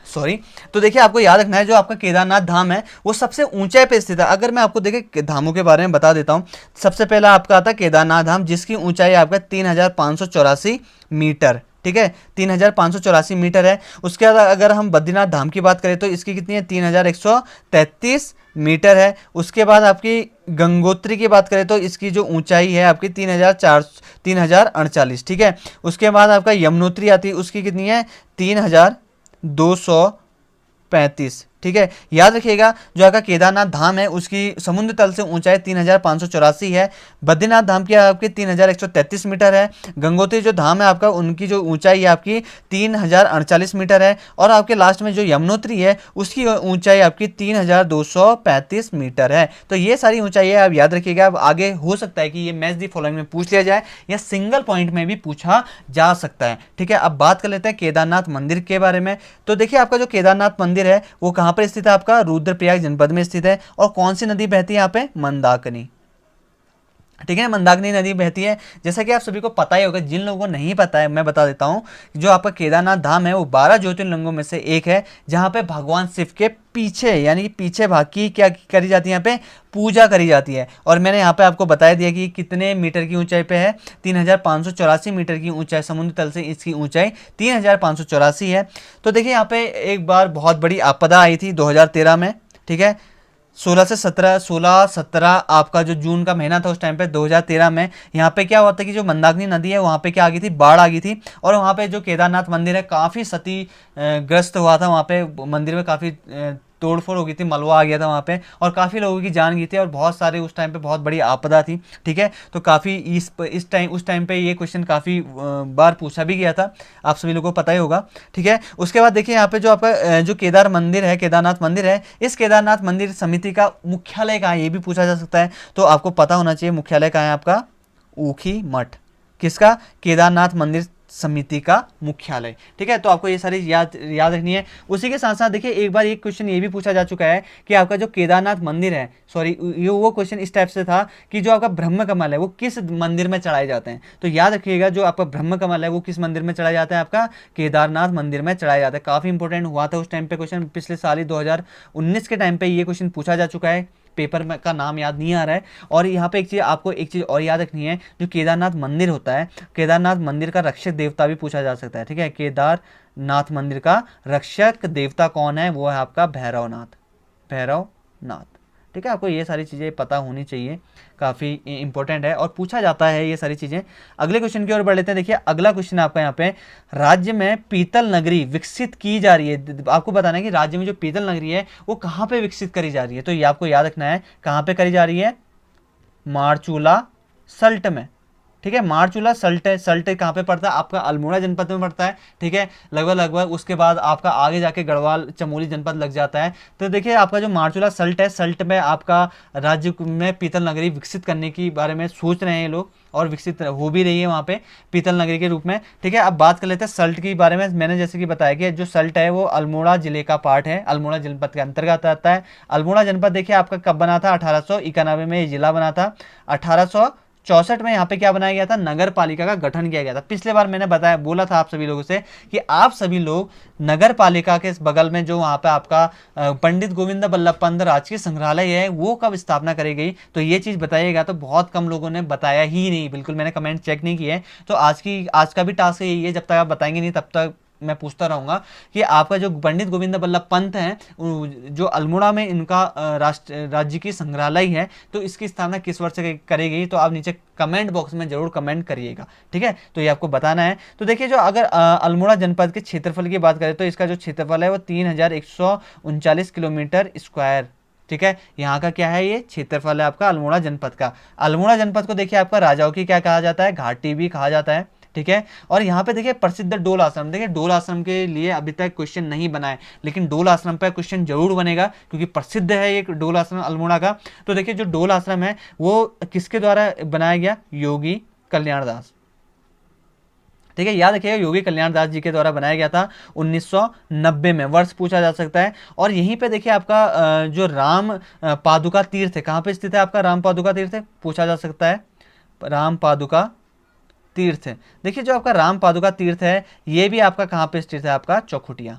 सॉरी। तो देखिए आपको याद रखना है जो आपका केदारनाथ धाम है वो सबसे ऊंचाई पे स्थित है। अगर मैं आपको देखिए धामों के बारे में बता देता हूं, सबसे पहला आपका आता है केदारनाथ धाम जिसकी ऊंचाई आपका 3584 मीटर, ठीक है, 3584 मीटर है। उसके बाद अगर हम बद्रीनाथ धाम की बात करें तो इसकी कितनी है, 3133 मीटर है। उसके बाद आपकी गंगोत्री की बात करें तो इसकी जो ऊंचाई है आपकी 3048, ठीक है। उसके बाद आपका यमुनोत्री आती है, उसकी कितनी है, 3235, ठीक है। याद रखिएगा जो आपका केदारनाथ धाम है उसकी समुद्र तल से ऊंचाई 3584 है। बद्रीनाथ धाम की आपकी 3133 मीटर है। गंगोत्री जो धाम है आपका उनकी जो ऊंचाई है आपकी 3048 मीटर है। और आपके लास्ट में जो यमुनोत्री है उसकी ऊंचाई आपकी 3235 मीटर है। तो ये सारी ऊंचाई है, आप याद रखिएगा। अब आगे हो सकता है कि ये मैच दी फॉलोइंग में पूछ लिया जाए या सिंगल पॉइंट में भी पूछा जा सकता है, ठीक है। अब बात कर लेते हैं केदारनाथ मंदिर के बारे में। तो देखिए आपका जो केदारनाथ मंदिर है वो कहां पर स्थित है, आपका रुद्रप्रयाग जनपद में स्थित है। और कौन सी नदी बहती है यहाँ पे, मंदाकिनी, ठीक है, मंदाकिनी नदी बहती है। जैसा कि आप सभी को पता ही होगा, जिन लोगों को नहीं पता है मैं बता देता हूं, जो आपका केदारनाथ धाम है वो 12 ज्योतिर्लिंगों में से एक है, जहां पे भगवान शिव के पीछे यानी कि पीछे भाग की क्या करी जाती है, यहाँ पे पूजा करी जाती है। और मैंने यहाँ पे आपको बताया दिया कि कितने मीटर की ऊंचाई पे है, 3584 मीटर की ऊंचाई, समुद्र तल से इसकी ऊंचाई 3584 है। तो देखिए यहाँ पे एक बार बहुत बड़ी आपदा आई थी 2013 में, ठीक है, 16-17 आपका जो जून का महीना था उस टाइम पे 2013 में यहाँ पे क्या हुआ था कि जो मंदाकिनी नदी है वहाँ पे क्या आ गई थी, बाढ़ आ गई थी। और वहाँ पे जो केदारनाथ मंदिर है काफ़ी क्षतिग्रस्त हुआ था। वहाँ पे मंदिर में काफ़ी तोड़फोड़ हो गई थी, मलबा आ गया था वहाँ पे और काफ़ी लोगों की जान गई थी और बहुत सारे उस टाइम पे बहुत बड़ी आपदा थी, ठीक है। तो काफ़ी उस टाइम पे ये क्वेश्चन काफ़ी बार पूछा भी गया था, आप सभी लोगों को पता ही होगा, ठीक है। उसके बाद देखिए यहाँ पे जो आपका जो केदारनाथ मंदिर है, इस केदारनाथ मंदिर समिति का मुख्यालय कहाँ है ये भी पूछा जा सकता है। तो आपको पता होना चाहिए मुख्यालय कहाँ है आपका, ऊखी मठ। किसका, केदारनाथ मंदिर समिति का मुख्यालय। ठीक है, तो आपको ये सारी याद रखनी है। उसी के साथ साथ देखिए एक बार एक क्वेश्चन ये भी पूछा जा चुका है कि आपका जो केदारनाथ मंदिर है, सॉरी ये वो क्वेश्चन इस टाइप से था कि जो आपका ब्रह्म कमल है वो किस मंदिर में चढ़ाए जाते हैं। तो याद रखिएगा जो आपका ब्रह्म कमल है वो किस मंदिर में चढ़ाया जाता है, आपका केदारनाथ मंदिर में चढ़ाया जाता है। काफी इंपॉर्टेंट हुआ था उस टाइम पे क्वेश्चन, पिछले साल ही 2019 के टाइम पे ये क्वेश्चन पूछा जा चुका है। पेपर में का नाम याद नहीं आ रहा है। और यहाँ पे एक चीज़ और याद रखनी है, जो केदारनाथ मंदिर होता है, केदारनाथ मंदिर का रक्षक देवता भी पूछा जा सकता है। ठीक है, केदारनाथ मंदिर का रक्षक देवता कौन है, वो है आपका भैरवनाथ। ठीक है, आपको ये सारी चीज़ें पता होनी चाहिए, काफ़ी इंपॉर्टेंट है और पूछा जाता है ये सारी चीज़ें। अगले क्वेश्चन की ओर बढ़ लेते हैं। देखिए अगला क्वेश्चन आपका यहाँ पे, राज्य में पीतल नगरी विकसित की जा रही है। आपको बताना है कि राज्य में जो पीतल नगरी है वो कहाँ पे विकसित करी जा रही है। तो ये आपको याद रखना है, कहाँ पे करी जा रही है, मारचूला सल्ट में। ठीक है, मारचूला सल्ट है, सल्ट कहाँ पे पड़ता है, आपका अल्मोड़ा जनपद में पड़ता है। ठीक है, लगभग उसके बाद आपका आगे जाके गढ़वाल चमोली जनपद लग जाता है। तो देखिए आपका जो मारचूला सल्ट है, सल्ट में आपका राज्य में पीतल नगरी विकसित करने के बारे में सोच रहे हैं लोग, और विकसित हो भी रही है वहाँ पे पीतल नगरी के रूप में। ठीक है, अब बात कर लेते हैं सल्ट के बारे में। मैंने जैसे कि बताया कि जो सल्ट है वो अल्मोड़ा जिले का पार्ट है, अल्मोड़ा जनपद के अंतर्गत आता है। अल्मोड़ा जनपद देखिए आपका कब बना था, 1891 में ये जिला बना था। 1864 में यहाँ पे क्या बनाया गया था, नगर पालिका का गठन किया गया था। पिछले बार मैंने बोला था आप सभी लोगों से कि आप सभी लोग नगर पालिका के बगल में जो वहाँ पे आपका पंडित गोविंद बल्लभ पंत राजकीय संग्रहालय है वो कब स्थापना करी गई, तो ये चीज़ बताइएगा। तो बहुत कम लोगों ने बताया ही नहीं, बिल्कुल मैंने कमेंट चेक नहीं किए। तो आज का भी टास्क यही है, जब तक आप बताएंगे नहीं तब तक मैं पूछता रहूंगा कि आपका जो पंडित गोविंद बल्लभ पंत हैं, जो अल्मोड़ा में इनका राज्य की संग्रहालय है, तो इसकी स्थापना किस वर्ष से करेगी, तो आप नीचे कमेंट बॉक्स में जरूर कमेंट करिएगा। ठीक है, तो ये आपको बताना है। तो देखिए जो अगर अल्मोड़ा जनपद के क्षेत्रफल की बात करें तो इसका जो क्षेत्रफल है वो 3139 किलोमीटर स्क्वायर। ठीक है, यहाँ का क्या है, ये क्षेत्रफल है आपका अल्मोड़ा जनपद का। अल्मोड़ा जनपद को देखिए आपका राजाओं की क्या कहा जाता है, घाटी भी कहा जाता है। ठीक है, और यहाँ पे देखिए प्रसिद्ध डोल आश्रम, देखिए डोल आश्रम के लिए अभी तक क्वेश्चन नहीं बना है, लेकिन डोल आश्रम पर क्वेश्चन जरूर बनेगा क्योंकि प्रसिद्ध है ये डोल आश्रम अल्मोड़ा का। तो देखिए जो डोल आश्रम है वो किसके द्वारा बनाया गया, योगी कल्याण दास। ठीक है, याद रखिएगा योगी कल्याण दास जी के द्वारा बनाया गया था 1990 में, वर्ष पूछा जा सकता है। और यहीं पे देखिए आपका जो राम पादुका तीर्थ है, कहाँ पे स्थित है आपका राम पादुका तीर्थ है, पूछा जा सकता है। राम पादुका तीर्थ है, देखिए जो आपका राम पादुका तीर्थ है ये भी आपका कहाँ पे स्थित है, आपका चौखुटिया।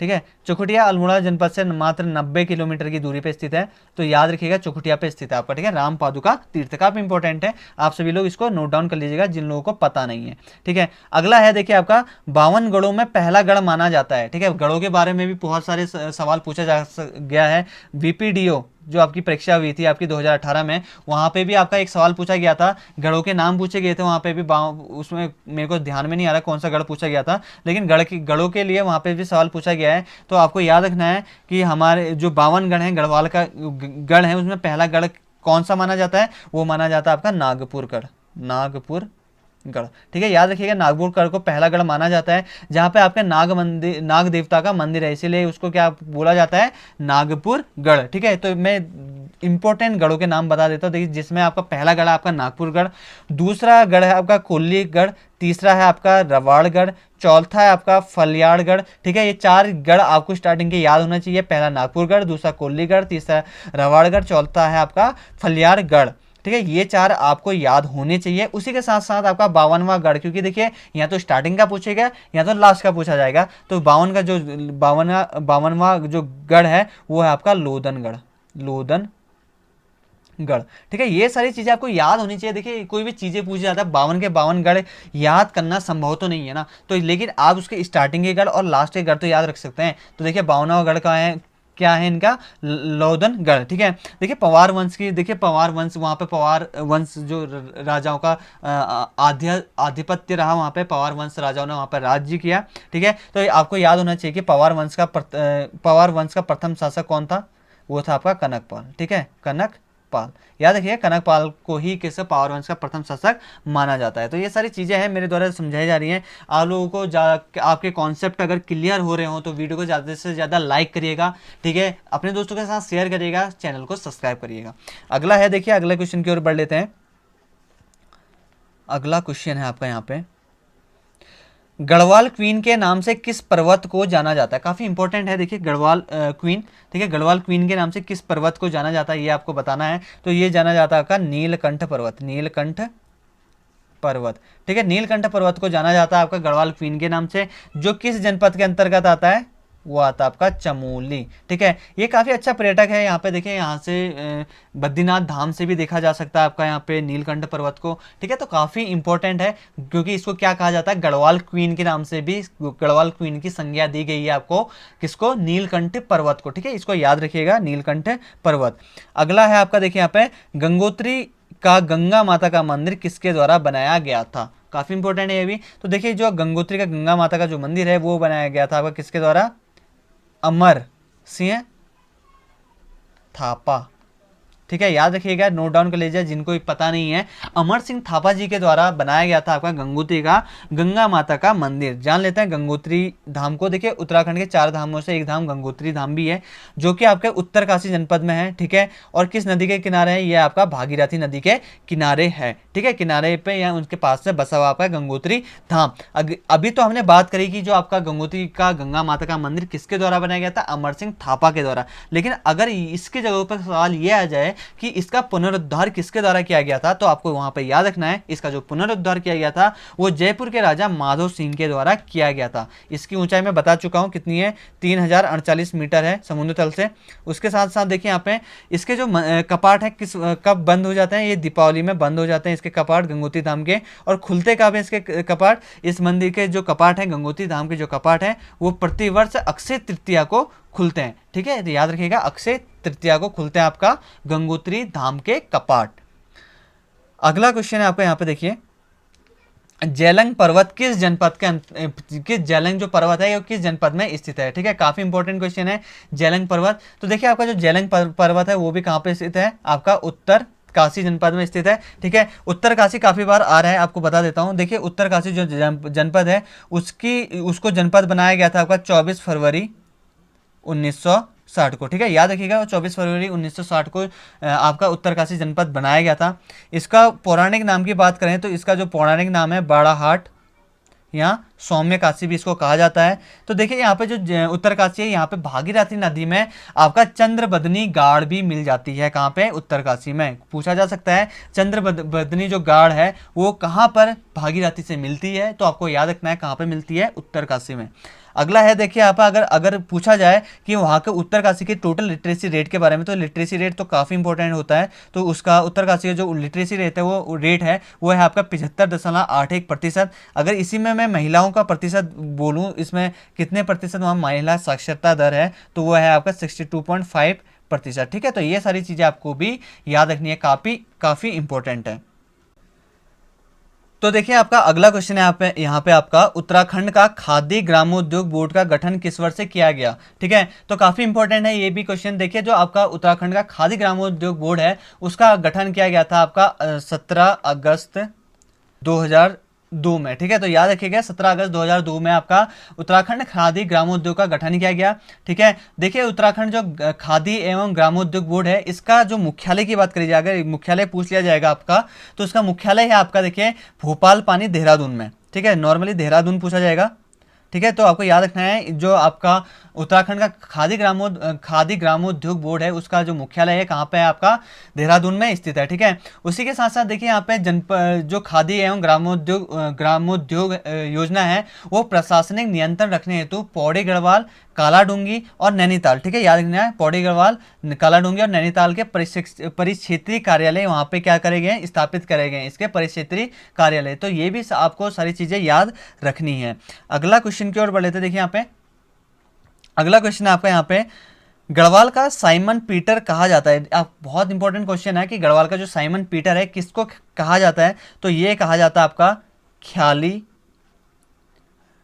ठीक है, चौखुटिया अल्मोड़ा जनपद से मात्र 90 किलोमीटर की दूरी पे स्थित है। तो याद रखिएगा चौखुटिया पे स्थित है आपका। ठीक है, राम पादुका तीर्थ काफी इंपॉर्टेंट है, आप सभी लोग इसको नोट डाउन कर लीजिएगा जिन लोगों को पता नहीं है। ठीक है, अगला है देखिए आपका 52 गढ़ों में पहला गढ़ माना जाता है। ठीक है, गढ़ों के बारे में भी बहुत सारे सवाल पूछा जा गया है। VPDO जो आपकी परीक्षा हुई थी आपकी 2018 में, वहाँ पे भी आपका एक सवाल पूछा गया था, गढ़ों के नाम पूछे गए थे वहाँ पे भी। उसमें मेरे को ध्यान में नहीं आ रहा कौन सा गढ़ पूछा गया था, लेकिन गढ़ों के लिए वहाँ पे भी सवाल पूछा गया है। तो आपको याद रखना है कि हमारे जो 52 गढ़ हैं, गढ़वाल का गढ़ है, उसमें पहला गढ़ कौन सा माना जाता है, वो माना जाता है आपका नागपुर गढ़। ठीक है, याद रखिएगा नागपुर गढ़ को पहला गढ़ माना जाता है, जहाँ पे आपके नाग देवता का मंदिर है, इसीलिए उसको क्या बोला जाता है, नागपुर गढ़। ठीक है, तो मैं इंपॉर्टेंट गढ़ों के नाम बता देता हूँ। देखिए जिसमें आपका पहला गढ़ है आपका नागपुर गढ़, दूसरा गढ़ है आपका कोल्लीगढ़, तीसरा है आपका रवाड़गढ़, चौथा है आपका फलियाड़गढ़। ठीक है, ये 4 गढ़ आपको स्टार्टिंग के याद होना चाहिए, पहला नागपुरगढ़, दूसरा कोल्लीगढ़, तीसरा रवाड़गढ़, चौथा है आपका फलियाड़गढ़। ठीक है, ये 4 आपको याद होने चाहिए। उसी के साथ साथ आपका 52वां गढ़, क्योंकि देखिए या तो स्टार्टिंग का पूछेगा या तो लास्ट का पूछा जाएगा। तो 52वां जो गढ़ है वो है आपका लोधनगढ़। ठीक है, ये सारी चीजें आपको याद होनी चाहिए। देखिए कोई भी चीजें पूछी जाता है 52 के 52 गढ़ याद करना संभव तो नहीं है ना, तो लेकिन आप उसके स्टार्टिंग के गढ़ और लास्ट के गढ़ तो याद रख सकते हैं। तो देखिए 52वां गढ़ का है, क्या है इनका, लोधनगढ़। ठीक है, देखिए पवार वंश की, देखिए पवार वंश, वहाँ पे पवार वंश जो राजाओं का आधिपत्य रहा, वहाँ पे पवार वंश राजाओं ने वहाँ पे राज्य किया। ठीक है, तो आपको याद होना चाहिए कि पवार वंश का प्रथम शासक कौन था, वो था आपका कनकपाल। ठीक है, कनकपाल, याद रखिए कनकपाल को ही किस पवार वंश का प्रथम शासक माना जाता है। तो ये सारी चीज़ें हैं मेरे द्वारा समझाई जा रही हैं। आप लोगों को आपके कॉन्सेप्ट अगर क्लियर हो रहे हो तो वीडियो को ज़्यादा से ज़्यादा लाइक करिएगा। ठीक है, अपने दोस्तों के साथ शेयर करिएगा, चैनल को सब्सक्राइब करिएगा। अगला है देखिए, अगले क्वेश्चन की ओर बढ़ लेते हैं। अगला क्वेश्चन है आपका यहाँ पे, गढ़वाल क्वीन के नाम से किस पर्वत को जाना जाता है? काफी इंपॉर्टेंट है। देखिए गढ़वाल क्वीन, ठीक है, गढ़वाल क्वीन के नाम से किस पर्वत को जाना जाता है ये आपको बताना है। तो ये जाना जाता है आपका नीलकंठ पर्वत, नीलकंठ पर्वत, ठीक है, नीलकंठ पर्वत को जाना जाता है आपका गढ़वाल क्वीन के नाम से, जो किस जनपद के अंतर्गत आता है? वो आता है आपका चमोली, ठीक है। ये काफ़ी अच्छा पर्यटक है। यहाँ पे देखिए, यहाँ से बद्रीनाथ धाम से भी देखा जा सकता है आपका यहाँ पे नीलकंठ पर्वत को, ठीक है। तो काफ़ी इंपॉर्टेंट है, क्योंकि इसको क्या कहा जाता है? गढ़वाल क्वीन के नाम से भी गढ़वाल क्वीन की संज्ञा दी गई है आपको, किसको? नीलकंठ पर्वत को, ठीक है, इसको याद रखिएगा, नीलकंठ पर्वत। अगला है आपका, देखिए यहाँ पे, गंगोत्री का गंगा माता का मंदिर किसके द्वारा बनाया गया था? काफी इंपॉर्टेंट है ये भी। तो देखिए, जो गंगोत्री का गंगा माता का जो मंदिर है वो बनाया गया था आपका किसके द्वारा? अमर सिंह थापा, ठीक है, याद रखिएगा, नोट डाउन कर लीजिए जिनको पता नहीं है। अमर सिंह थापा जी के द्वारा बनाया गया था आपका गंगोत्री का गंगा माता का मंदिर। जान लेते हैं गंगोत्री धाम को। देखिए, उत्तराखंड के 4 धामों से एक धाम गंगोत्री धाम भी है, जो कि आपके उत्तरकाशी जनपद में है, ठीक है। और किस नदी के किनारे है? यह आपका भागीरथी नदी के किनारे है, ठीक है, किनारे पे या उनके पास से बसा हुआ आपका गंगोत्री धाम। अभी तो हमने बात करी कि जो आपका गंगोत्री का गंगा माता का मंदिर किसके द्वारा बनाया गया था? अमर सिंह थापा के द्वारा। लेकिन अगर इसके जगह पर सवाल ये आ जाए कि इसका पुनरुद्धार किसके द्वारा किया गया था, तो आपको वहां पे याद रखना है, इसका जो पुनरुद्धार किया गया था वो जयपुर के राजा माधव सिंह के द्वारा किया गया था। इसकी ऊंचाई मैं बता चुका हूं कितनी है, 3048 मीटर है समुद्र तल से। उसके साथ साथ देखिए यहाँ पे इसके जो कपाट है किस कब बंद हो जाते हैं? ये दीपावली में बंद हो जाते हैं इसके कपाट गंगोत्री धाम के। और खुलते कब है इसके कपाट? इस मंदिर के जो कपाट है, गंगोत्री धाम के जो कपाट है, वो प्रतिवर्ष अक्षय तृतीया को खुलते हैं, ठीक है। तो याद रखिएगा, अक्षय तृतीया को खुलते हैं आपका गंगोत्री धाम के कपाट। अगला क्वेश्चन है आपका यहाँ पे, देखिए, जेलंग पर्वत किस जनपद के किस जेलंग जो पर्वत है ये किस जनपद में स्थित है? ठीक है, काफी इंपॉर्टेंट क्वेश्चन है जेलंग पर्वत। तो देखिए, आपका जो जेलंग पर्वत है वो भी कहाँ पे स्थित है? आपका उत्तर काशी जनपद में स्थित है, ठीक है। उत्तर काशी काफी बार आ रहा है, आपको बता देता हूं। देखिए, उत्तर काशी जो जनपद है उसको जनपद बनाया गया था आपका 24 फरवरी 1960 को, ठीक है, याद रखिएगा, 24 फरवरी 1960 को आपका उत्तरकाशी जनपद बनाया गया था। इसका पौराणिक नाम की बात करें तो इसका जो पौराणिक नाम है बाड़ाहाट या सौम्य काशी भी इसको कहा जाता है। तो देखिए, यहाँ पे जो उत्तरकाशी है, यहाँ पे भागीरथी नदी में आपका चंद्रबदनी गाड़ भी मिल जाती है। कहाँ पे? उत्तरकाशी में। पूछा जा सकता है चंद्रबदनी जो गाड़ है वो कहाँ पर भागीरथी से मिलती है? तो आपको याद रखना है कहाँ पे मिलती है? उत्तरकाशी में। अगला है, देखिए यहाँ पर अगर पूछा जाए कि वहाँ के उत्तरकाशी के टोटल लिटरेसी रेट के बारे में, तो लिटरेसी रेट तो काफ़ी इंपॉर्टेंट होता है। तो उसका उत्तरकाशी का जो लिटरेसी रेट है वो है आपका 75.81%। अगर इसी में मैं महिलाओं का प्रतिशत बोलूँ, इसमें कितने प्रतिशत वहाँ महिला साक्षरता दर है, तो वो है आपका 62.5%, ठीक है। तो ये सारी चीज़ें आपको भी याद रखनी है, काफ़ी इंपॉर्टेंट है। तो देखिए, आपका अगला क्वेश्चन है यहाँ पे आपका, उत्तराखंड का खादी ग्रामोद्योग बोर्ड का गठन किस वर्ष से किया गया? ठीक है, तो काफी इंपॉर्टेंट है ये भी क्वेश्चन। देखिए, जो आपका उत्तराखंड का खादी ग्रामोद्योग बोर्ड है उसका गठन किया गया था आपका 17 अगस्त 2002 में, ठीक है। तो याद रखिएगा, 17 अगस्त 2002 में आपका उत्तराखंड खादी ग्रामोद्योग का गठन किया गया, ठीक है। देखिए, उत्तराखंड जो खादी एवं ग्रामोद्योग बोर्ड है, इसका जो मुख्यालय की बात करी जाए, अगर मुख्यालय पूछ लिया जाएगा आपका, तो इसका मुख्यालय है आपका, देखिए, भोपाल पानी देहरादून में, ठीक है। नॉर्मली देहरादून पूछा जाएगा, ठीक है। तो आपको याद रखना है, जो आपका उत्तराखंड का खादी ग्रामोद्योग बोर्ड है उसका जो मुख्यालय है कहाँ पे है? आपका देहरादून में स्थित है, ठीक है। उसी के साथ साथ देखिए, यहाँ पे जो खादी एवं ग्रामोद्योग योजना है वो प्रशासनिक नियंत्रण रखने हेतु पौड़ी गढ़वाल, कालाडूंगी और नैनीताल, ठीक है, याद रखना है, पौड़ी गढ़वाल, कालाडूंगी और नैनीताल के परिक्षेत्रीय कार्यालय वहाँ पे क्या करे गए? स्थापित करे गए इसके परिक्षेत्रीय कार्यालय। तो ये भी आपको सारी चीज़ें याद रखनी है। अगला क्वेश्चन की ओर बढ़ लेते, देखिए यहाँ पे अगला क्वेश्चन है आपका, यहाँ पे गढ़वाल का साइमन पीटर कहा जाता है। आप बहुत इंपॉर्टेंट क्वेश्चन है कि गढ़वाल का जो साइमन पीटर है किसको कहा जाता है? तो ये कहा जाता है आपका ख्याली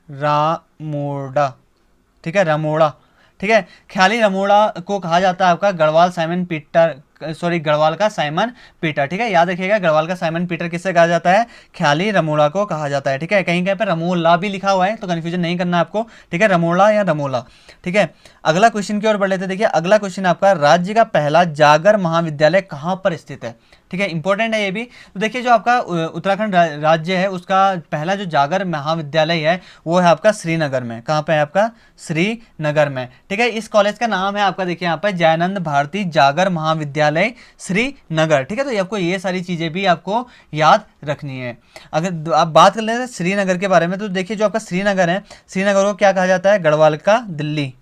रामोड़ा, ठीक है, रमोड़ा, ठीक है, ख्याली रमोड़ा को कहा जाता है आपका Garhwal Simon Peter sorry Garhwal का साइमन पीटर। ठीक है, याद रखिएगा गढ़वाल का साइमन पीटर किससे कहा जाता है, ख्याली रमोला को कहा जाता है। ठीक है, कहीं कहीं पे रमोला भी लिखा हुआ है तो कंफ्यूजन नहीं करना आपको। ठीक है, रमोला या रमोला। ठीक है, अगला क्वेश्चन की ओर बढ़ लेते हैं। देखिए अगला क्वेश्चन आपका, राज्य का पहला जागर महाविद्यालय कहाँ पर स्थित है। ठीक है, इंपॉर्टेंट है ये भी। तो देखिए जो आपका उत्तराखंड राज्य है उसका पहला जो जागर महाविद्यालय है वो है आपका श्रीनगर में। कहाँ पे है आपका, श्रीनगर में। ठीक है, इस कॉलेज का नाम है आपका, देखिए यहाँ पे जयानंद भारती जागर महाविद्यालय श्रीनगर। ठीक है, तो आपको ये सारी चीजें भी आपको याद रखनी है। अगर आप बात कर लेते श्रीनगर के बारे में, तो देखिए जो आपका श्रीनगर है, श्रीनगर को क्या कहा जाता है, गढ़वाल का दिल्ली,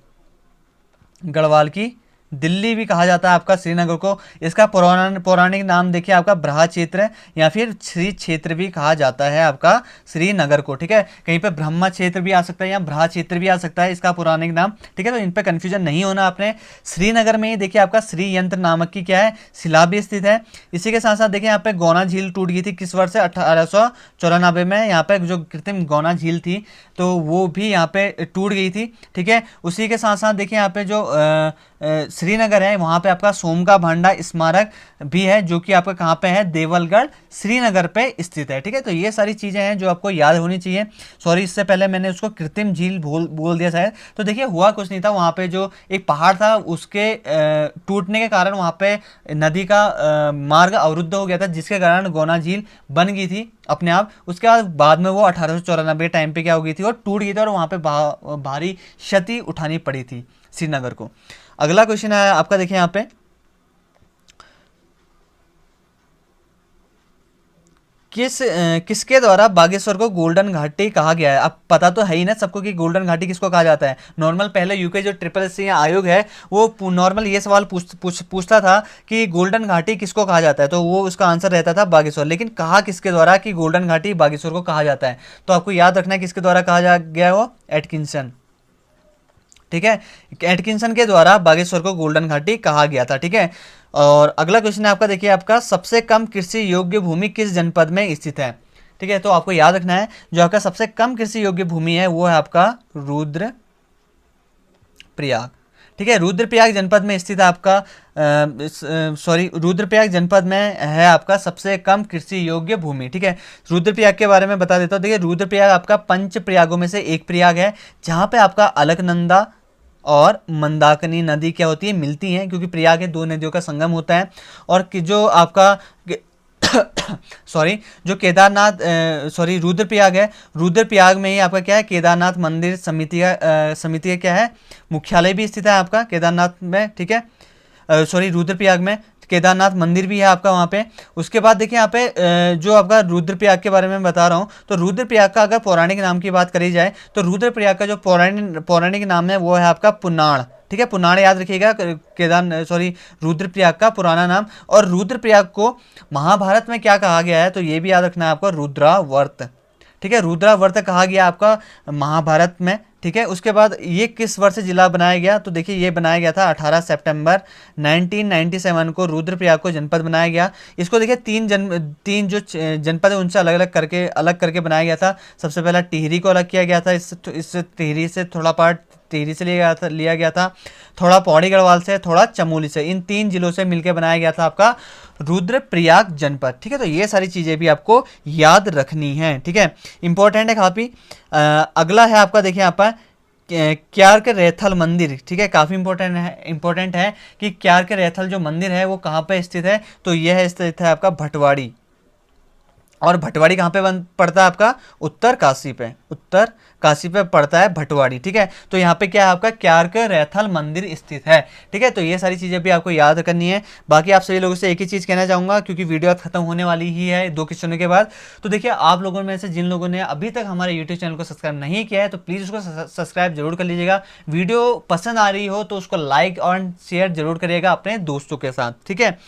गढ़वाल की दिल्ली भी कहा जाता है आपका श्रीनगर को। इसका पौराणिक नाम देखिए आपका ब्रहा क्षेत्र या फिर श्री क्षेत्र भी कहा जाता है आपका श्रीनगर को। ठीक है, कहीं पे ब्रह्मा क्षेत्र भी आ सकता है या ब्रहा क्षेत्र भी आ सकता है इसका पौराणिक नाम। ठीक है, तो इन पे कंफ्यूजन नहीं होना आपने। श्रीनगर में ही देखिए आपका श्री यंत्र नामक की क्या है, शिला भी स्थित है। इसी के साथ साथ देखिए यहाँ पे गौना झील टूट गई थी किस वर्ष से, 1894 में। यहाँ पे जो कृत्रिम गौना झील थी तो वो भी यहाँ पे टूट गई थी। ठीक है, उसी के साथ साथ देखिए यहाँ पे जो श्रीनगर है वहाँ पे आपका सोमका भांडा स्मारक भी है जो कि आपका कहाँ पे है, देवलगढ़ श्रीनगर पे स्थित है। ठीक है, तो ये सारी चीज़ें हैं जो आपको याद होनी चाहिए। सॉरी इससे पहले मैंने उसको कृत्रिम झील बोल दिया शायद। तो देखिए हुआ कुछ नहीं था, वहाँ पे जो एक पहाड़ था उसके टूटने के कारण वहाँ पे नदी का मार्ग अवरुद्ध हो गया था, जिसके कारण गौना झील बन गई थी अपने आप। उसके बाद में वो 1894 टाइम पे क्या हो गई थी और टूट गई थी और वहाँ पे भारी क्षति उठानी पड़ी थी श्रीनगर को। अगला क्वेश्चन है आपका, देखिए यहाँ पे किसके द्वारा बागेश्वर को गोल्डन घाटी कहा गया है। अब पता तो है ही ना सबको कि गोल्डन घाटी किसको कहा जाता है। नॉर्मल पहले यूके जो SSC आयोग है वो नॉर्मल ये सवाल पूछता था कि गोल्डन घाटी किसको कहा जाता है, तो वो उसका आंसर रहता था बागेश्वर। लेकिन कहा किसके द्वारा कि गोल्डन घाटी बागेश्वर को कहा जाता है, तो आपको याद रखना है किसके द्वारा कहा गया वो, एटकिंसन। ठीक है, एटकिंसन के द्वारा बागेश्वर को गोल्डन घाटी कहा गया था। ठीक है, और अगला क्वेश्चन है आपका, देखिए आपका सबसे कम कृषि योग्य भूमि किस जनपद में स्थित है। ठीक है, तो आपको याद रखना है जो आपका सबसे कम कृषि योग्य भूमि है वो है आपका रुद्रप्रयाग। ठीक है, रुद्रप्रयाग जनपद में स्थित है आपका, रुद्रप्रयाग जनपद में है आपका सबसे कम कृषि योग्य भूमि। ठीक है, रुद्रप्रयाग के बारे में बता देता हूँ। देखिए रुद्रप्रयाग आपका पंच प्रयागों में से एक प्रयाग है, जहाँ पे आपका अलकनंदा और मंदाकिनी नदी क्या होती है, मिलती हैं, क्योंकि प्रयाग के दो नदियों का संगम होता है। और जो आपका जो केदारनाथ रुद्रप्रयाग है, रुद्रप्रयाग में ही आपका क्या है, केदारनाथ मंदिर समिति का क्या है, मुख्यालय भी स्थित है आपका केदारनाथ में। ठीक है, रुद्रप्रयाग में केदारनाथ मंदिर भी है आपका वहाँ पे। उसके बाद देखिए यहाँ पे जो आपका रुद्रप्रयाग के बारे में बता रहा हूँ, तो रुद्रप्रयाग का अगर पौराणिक नाम की बात करी जाए तो रुद्रप्रयाग का जो पौराणिक नाम है वो है आपका पुनाड़। ठीक है, पुनाड़ याद रखिएगा, रुद्रप्रयाग का पुराना नाम। और रुद्रप्रयाग को महाभारत में क्या कहा गया है, तो ये भी याद रखना है आपको, रुद्रावर्त। ठीक है, रुद्रावर्त कहा गया आपका महाभारत में। ठीक है, उसके बाद ये किस वर्ष जिला बनाया गया, तो देखिए ये बनाया गया था 18 सितंबर 1997 को रुद्रप्रयाग को जनपद बनाया गया। इसको देखिए तीन जो जनपद है उनसे अलग करके बनाया गया था। सबसे पहला टिहरी को अलग किया गया था, इस टिहरी से थोड़ा पार्ट टिहरी से लिया गया था, थोड़ा पौड़ी गढ़वाल से, थोड़ा चमोली से, इन 3 जिलों से मिलकर बनाया गया था आपका रुद्रप्रयाग जनपद। ठीक है, तो ये सारी चीज़ें भी आपको याद रखनी है। ठीक है, इंपॉर्टेंट है काफ़ी। अगला है आपका, देखिए यहाँ पर क्यार के रेथल मंदिर। ठीक है, काफ़ी इंपॉर्टेंट है कि क्यार के रेथल जो मंदिर है वो कहाँ पे स्थित है, तो यह स्थित है आपका भटवाड़ी। और भटवाड़ी कहाँ पे पड़ता है आपका, उत्तर काशी पे पड़ता है भटवाड़ी। ठीक है, तो यहाँ पे क्या है आपका, क्यार के रेथल मंदिर स्थित है। ठीक है, तो ये सारी चीज़ें भी आपको याद करनी है। बाकी आप सभी लोगों से एक ही चीज़ कहना चाहूँगा, क्योंकि वीडियो खत्म होने वाली ही है 2 क्वेश्चनों के बाद। तो देखिए आप लोगों में से जिन लोगों ने अभी तक हमारे यूट्यूब चैनल को सब्सक्राइब नहीं किया है तो प्लीज़ उसको सब्सक्राइब जरूर कर लीजिएगा। वीडियो पसंद आ रही हो तो उसको लाइक और शेयर जरूर करिएगा अपने दोस्तों के साथ। ठीक है,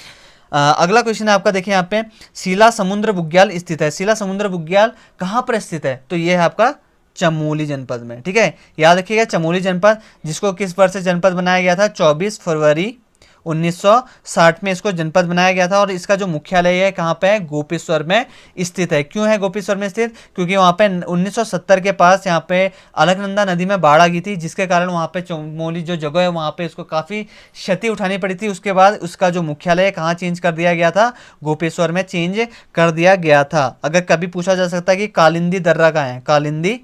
अगला क्वेश्चन है आपका, देखिए यहाँ पे शिला समुद्र बुग्याल स्थित है। शिला समुद्र बुग्याल कहाँ पर स्थित है, तो ये है आपका चमोली जनपद में। ठीक है, याद रखिएगा चमोली जनपद, जिसको किस वर्ष से जनपद बनाया गया था, 24 फरवरी 1960 में इसको जनपद बनाया गया था और इसका जो मुख्यालय है कहाँ पे है, गोपेश्वर में स्थित है। क्यों है गोपेश्वर में स्थित, क्योंकि वहाँ पे 1970 के पास यहाँ पे अलकनंदा नदी में बाढ़ आ गई थी, जिसके कारण वहाँ पे चमोली जो जगह है वहाँ पे उसको काफ़ी क्षति उठानी पड़ी थी। उसके बाद उसका जो मुख्यालय कहाँ चेंज कर दिया गया था, गोपेश्वर में चेंज कर दिया गया था। अगर कभी पूछा जा सकता है कि कालिंदी दर्रा कहाँ है, कालिंदी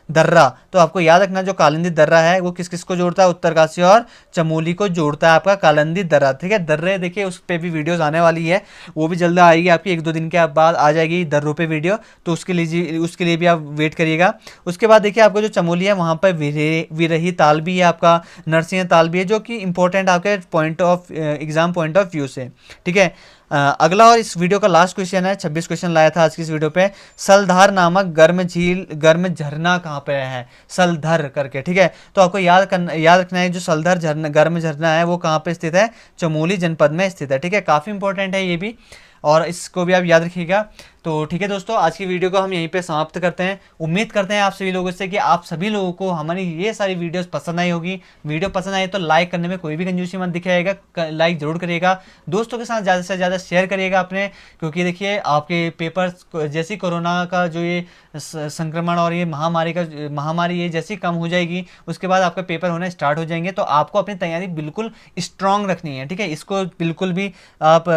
दर्रा, तो आपको याद रखना जो कालिंदी दर्रा है वो किस किस को जोड़ता है, उत्तरकाशी और चमोली को जोड़ता है आपका कालिंदी दर्रा। ठीक है, दर्रे देखिए उस पर भी वीडियोस आने वाली है, वो भी जल्द आएगी आपकी, 1-2 दिन के बाद आ जाएगी दर्रों पे वीडियो, तो उसके लिए भी आप वेट करिएगा। उसके बाद देखिए आपको जो चमोली है वहाँ पर विरही ताल भी है, आपका नरसिंह ताल भी है, जो कि इंपॉर्टेंट आपके point of exam point of view से। ठीक है, अगला और इस वीडियो का लास्ट क्वेश्चन है, 26 क्वेश्चन लाया था आज की इस वीडियो पे। सलधार नामक गर्म झरना कहाँ पे है, सलधर करके। ठीक है, तो आपको याद रखना है जो सलधर झरना गर्म झरना है वो कहाँ पे स्थित है, चमोली जनपद में स्थित है। ठीक है, काफ़ी इंपॉर्टेंट है ये भी, और इसको भी आप याद रखिएगा। तो ठीक है दोस्तों, आज की वीडियो को हम यहीं पे समाप्त करते हैं। उम्मीद करते हैं आप सभी लोगों से कि आप सभी लोगों को हमारी ये सारी वीडियोस पसंद आई होगी। वीडियो पसंद आई तो लाइक करने में कोई भी कंजूसी मत दिखाइएगा, लाइक जरूर करिएगा। दोस्तों के साथ ज़्यादा से ज़्यादा शेयर करिएगा अपने, क्योंकि देखिए आपके पेपर्स जैसे कोरोना का जो ये संक्रमण और ये महामारी ये जैसी कम हो जाएगी उसके बाद आपका पेपर होने स्टार्ट हो जाएंगे, तो आपको अपनी तैयारी बिल्कुल स्ट्रांग रखनी है। ठीक है, इसको बिल्कुल भी आप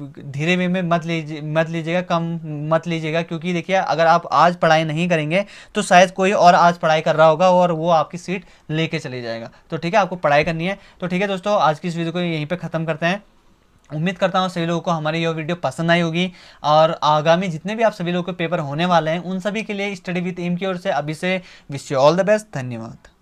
धीरे वे में मत लीजिएगा, कम मत लीजिएगा, क्योंकि देखिए अगर आप आज पढ़ाई नहीं करेंगे तो शायद कोई और आज पढ़ाई कर रहा होगा और वो आपकी सीट लेके चले जाएगा। तो ठीक है, आपको पढ़ाई करनी है। तो ठीक है दोस्तों, आज की इस वीडियो को यहीं पे ख़त्म करते हैं। उम्मीद करता हूँ सभी लोगों को हमारी यह वीडियो पसंद आई होगी, और आगामी जितने भी आप सभी लोगों के पेपर होने वाले हैं उन सभी के लिए स्टडी विद एम की ओर से अभी से wish you all the best. धन्यवाद।